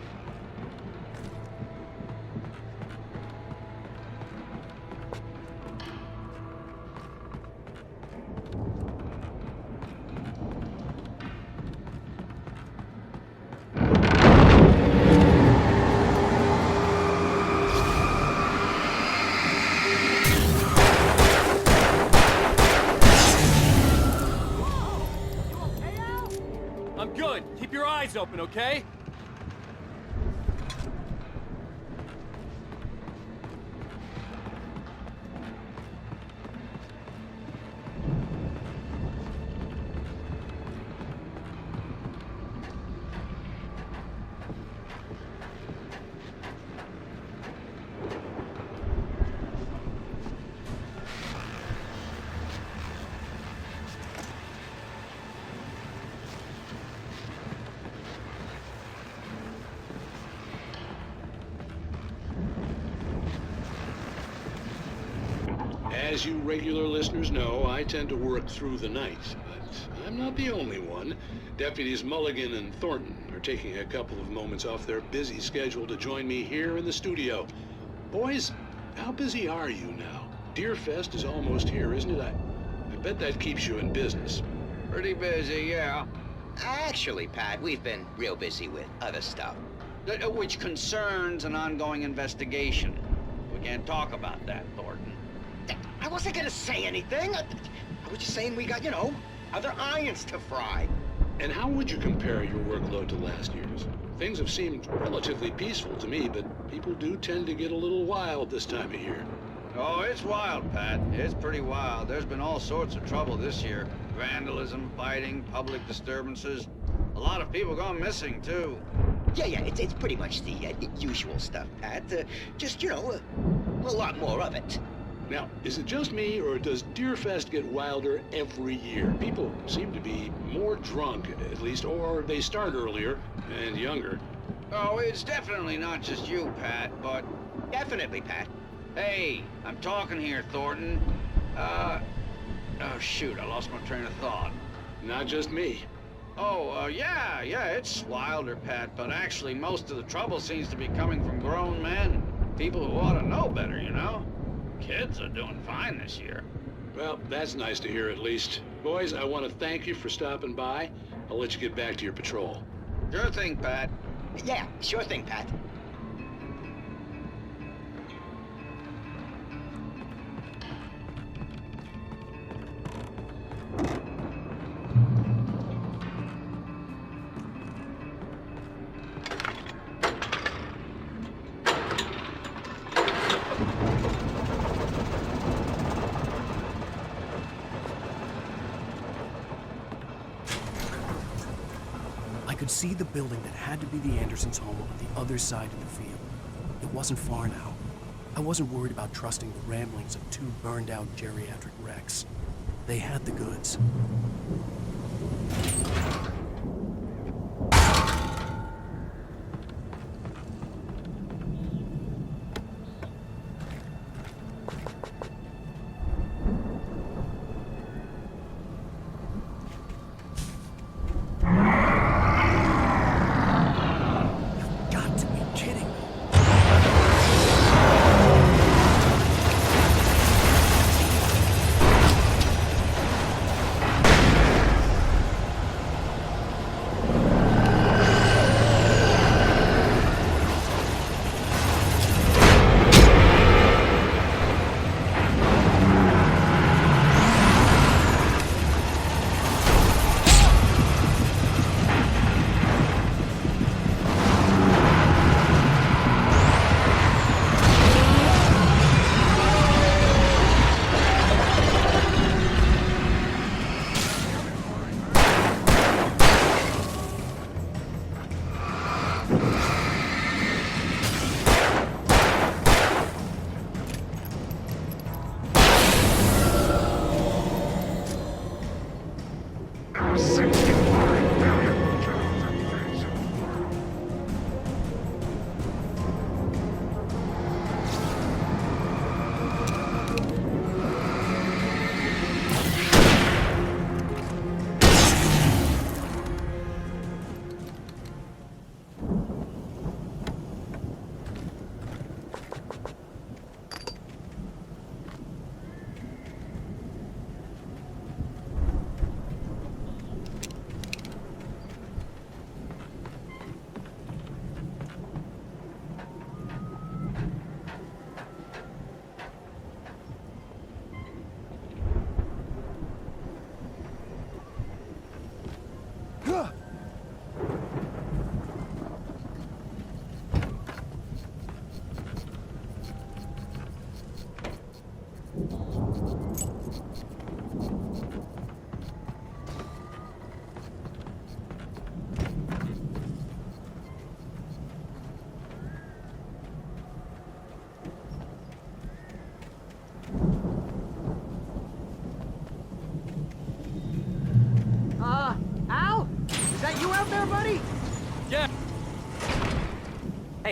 I'm good. Keep your eyes open, okay? As you regular listeners know, I tend to work through the night, but I'm not the only one. Deputies Mulligan and Thornton are taking a couple of moments off their busy schedule to join me here in the studio. Boys, how busy are you now? Deerfest is almost here, isn't it? I bet that keeps you in business. Pretty busy, yeah. Actually, Pat, we've been real busy with other stuff, which concerns an ongoing investigation. We can't talk about that, Thornton. I wasn't gonna say anything. I was just saying we got, other irons to fry. And how would you compare your workload to last year's? Things have seemed relatively peaceful to me, but people do tend to get a little wild this time of year. Oh, it's wild, Pat. It's pretty wild. There's been all sorts of trouble this year. Vandalism, fighting, public disturbances. A lot of people gone missing, too. Yeah, it's pretty much the usual stuff, Pat. Just, a lot more of it. Now, is it just me, or does Deerfest get wilder every year? People seem to be more drunk, at least, or they start earlier and younger. Oh, it's definitely not just you, Pat, but... Definitely, Pat. Hey, I'm talking here, Thornton. Oh, shoot, I lost my train of thought. Not just me. Oh, yeah, it's wilder, Pat, but actually most of the trouble seems to be coming from grown men. People who ought to know better, Kids are doing fine this year. Well, that's nice to hear at least. Boys, I want to thank you for stopping by. I'll let you get back to your patrol. Sure thing, Pat. Yeah, sure thing, Pat. I could see the building that had to be the Andersons' home on the other side of the field. It wasn't far now. I wasn't worried about trusting the ramblings of two burned-out geriatric wrecks. They had the goods.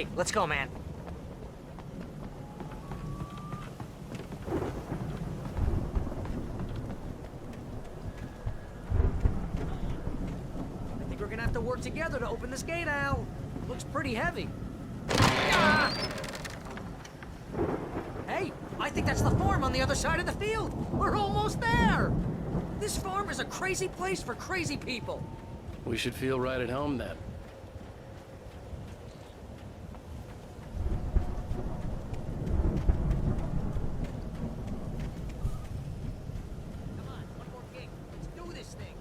Hey, let's go, man. I think we're gonna have to work together to open this gate, Al. Looks pretty heavy. Ah! Hey, I think that's the farm on the other side of the field. We're almost there. This farm is a crazy place for crazy people. We should feel right at home then. Come on, one more gig. Let's do this thing.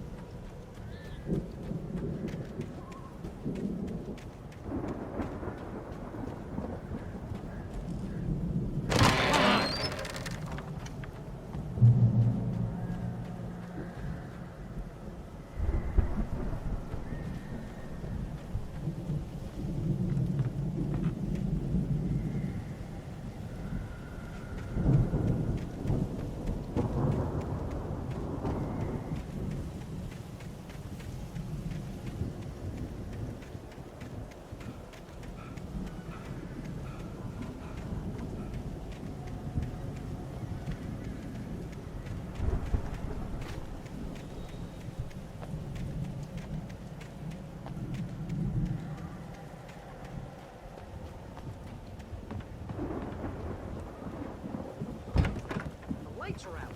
The lights are out.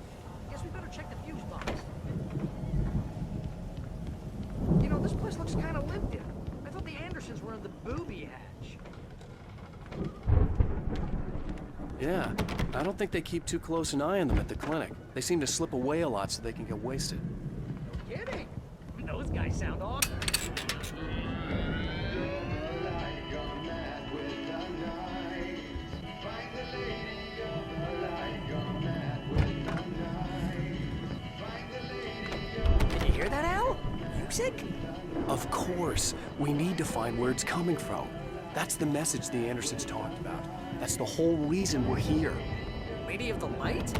Guess we better check the fuse box. You know, this place looks kind of lived in. I thought the Andersons were in the booby hatch. Yeah, I don't think they keep too close an eye on them at the clinic. They seem to slip away a lot so they can get wasted. No kidding. Those guys sound awesome. Did you hear that, Al? Music? Of course. We need to find where it's coming from. That's the message the Andersons talked about. That's the whole reason we're here. Lady of the Light?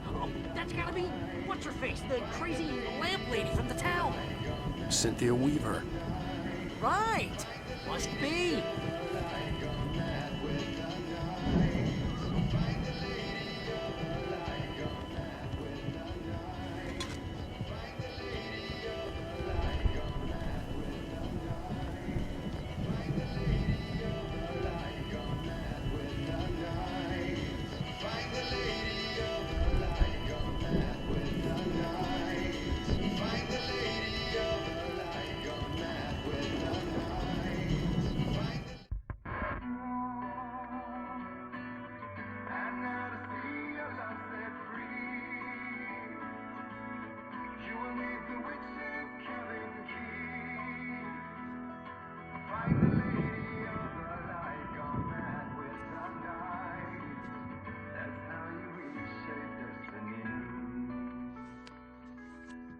Oh, that's gotta be what's-her-face, the crazy lamp lady from the town. Cynthia Weaver. Right. Must be.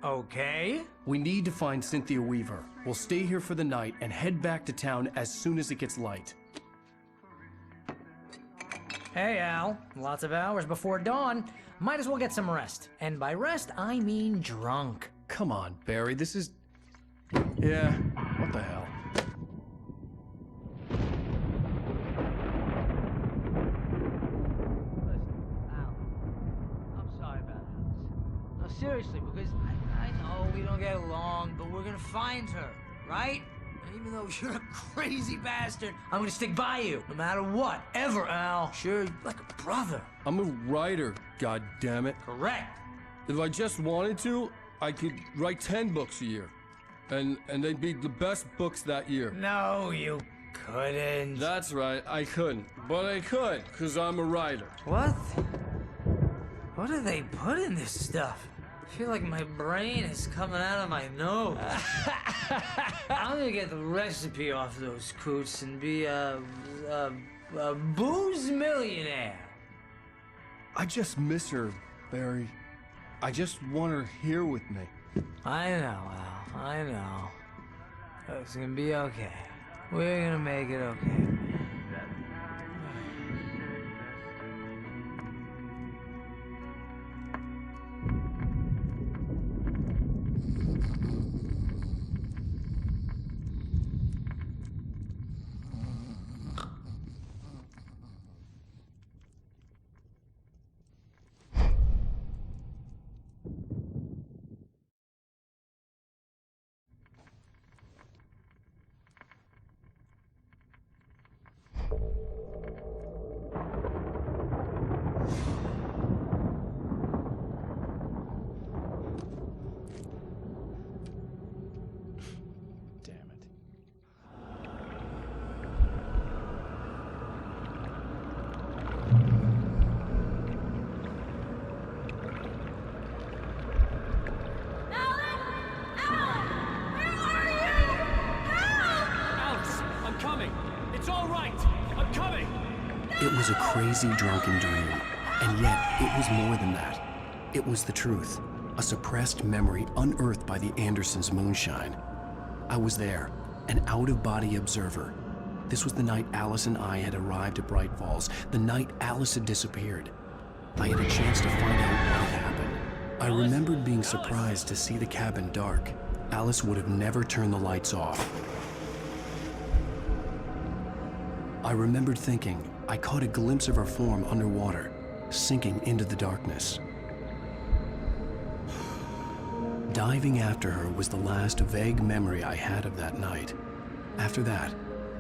Okay. We need to find Cynthia Weaver. We'll stay here for the night and head back to town as soon as it gets light. Hey, Al. Lots of hours before dawn. Might as well get some rest. And by rest, I mean drunk. Come on, Barry, this is... Yeah, what the hell? I'm sorry about this. No, seriously, because I know we don't get along, but we're gonna find her, right? And even though you're a crazy bastard, I'm gonna stick by you, no matter what, ever, Al. Sure, like a brother. I'm a writer, goddammit. Correct. If I just wanted to, I could write 10 books a year. And they'd be the best books that year. No, you couldn't. That's right, I couldn't. But I could, because I'm a writer. What? What do they put in this stuff? I feel like my brain is coming out of my nose. I'm gonna get the recipe off those coots and be a booze millionaire. I just miss her, Barry. I just want her here with me. I know, Al. I know. It's gonna be okay. We're gonna make it okay. It was a crazy, drunken dream, and yet it was more than that. It was the truth, a suppressed memory unearthed by the Andersons' moonshine. I was there, an out-of-body observer. This was the night Alice and I had arrived at Bright Falls, the night Alice had disappeared. I had a chance to find out what had happened. I remembered being surprised to see the cabin dark. Alice would have never turned the lights off. I remembered thinking I caught a glimpse of her form underwater, sinking into the darkness. Diving after her was the last vague memory I had of that night. After that,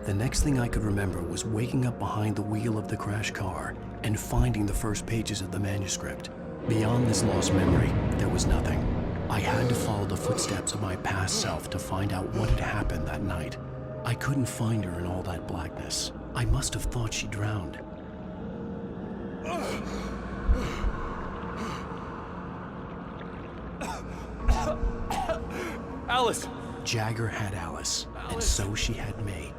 the next thing I could remember was waking up behind the wheel of the crashed car and finding the first pages of the manuscript. Beyond this lost memory, there was nothing. I had to follow the footsteps of my past self to find out what had happened that night. I couldn't find her in all that blackness. I must have thought she drowned. Alice! Jagger had Alice, and so she had me.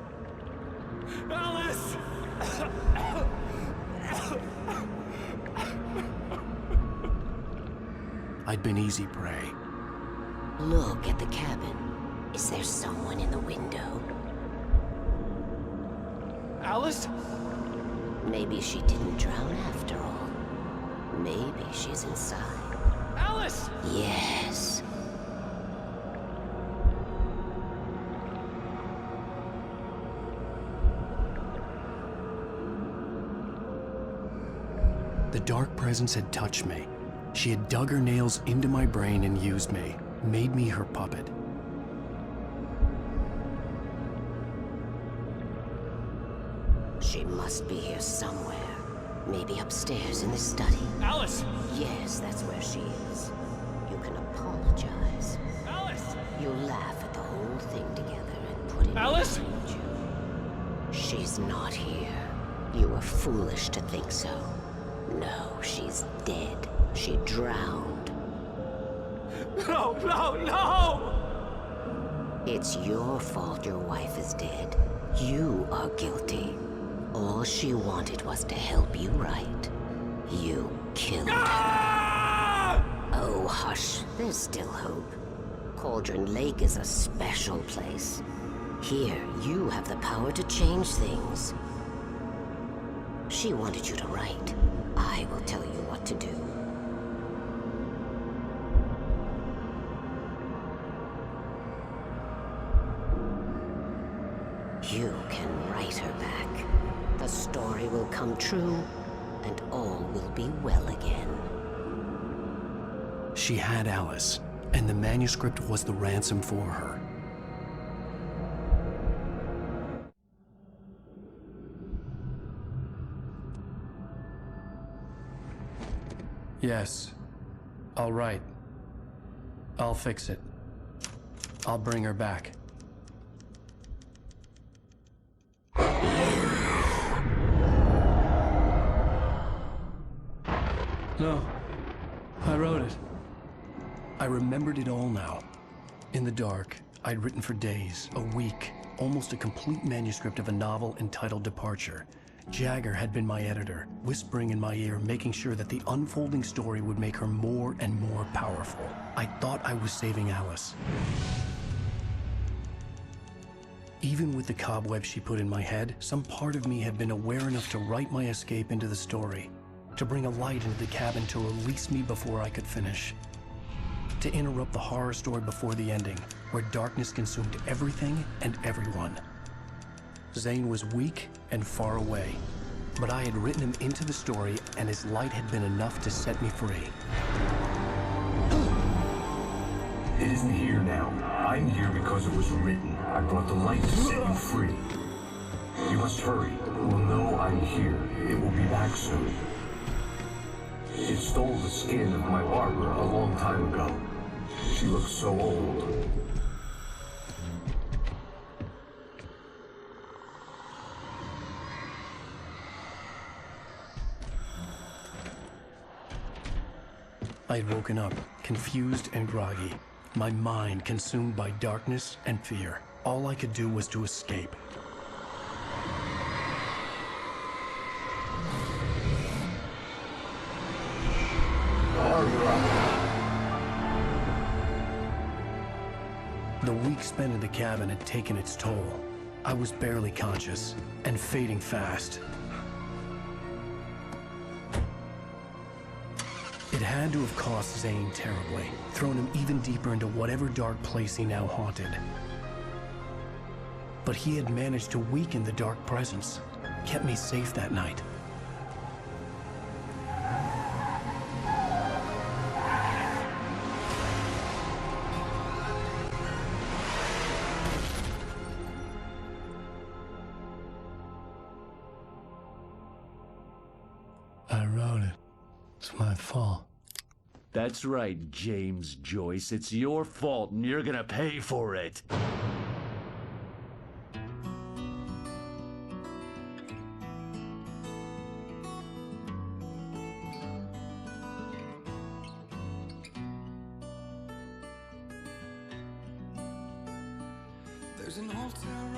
Alice! I'd been easy prey. Look at the cabin. Is there someone in the window? Alice? Maybe she didn't drown after all. Maybe she's inside. Alice! Yes. The dark presence had touched me. She had dug her nails into my brain and used me, made me her puppet. She must be here somewhere. Maybe upstairs in the study. Alice! Yes, that's where she is. You can apologize. Alice! You laugh at the whole thing together and put it Alice! behind you. She's not here. You were foolish to think so. No, she's dead. She drowned. No, no, no! It's your fault your wife is dead. You are guilty. All she wanted was to help you right. You killed her. Oh, hush. There's still hope. Cauldron Lake is a special place. Here, you have the power to change things. She wanted you to write. I will tell you what to do. You can write her back. The story will come true, and all will be well again. She had Alice, and the manuscript was the ransom for her. Yes. I'll write. I'll fix it. I'll bring her back. No. I wrote it. I remembered it all now. In the dark, I'd written for days, a week, almost a complete manuscript of a novel entitled Departure. Jagger had been my editor, whispering in my ear, making sure that the unfolding story would make her more and more powerful. I thought I was saving Alice. Even with the cobwebs she put in my head, some part of me had been aware enough to write my escape into the story, to bring a light into the cabin to release me before I could finish, to interrupt the horror story before the ending, where darkness consumed everything and everyone. Zane was weak and far away, but I had written him into the story, and his light had been enough to set me free. It isn't here now. I'm here because it was written. I brought the light to set you free. You must hurry. It will know I'm here. It will be back soon. It stole the skin of my Barbara a long time ago. She looks so old. I'd woken up, confused and groggy, my mind consumed by darkness and fear. All I could do was to escape. The week spent in the cabin had taken its toll. I was barely conscious, and fading fast. It had to have cost Zane terribly, thrown him even deeper into whatever dark place he now haunted. But he had managed to weaken the dark presence, kept me safe that night. I wrote it. It's my fault. That's right, James Joyce. It's your fault, and you're gonna pay for it. There's an old town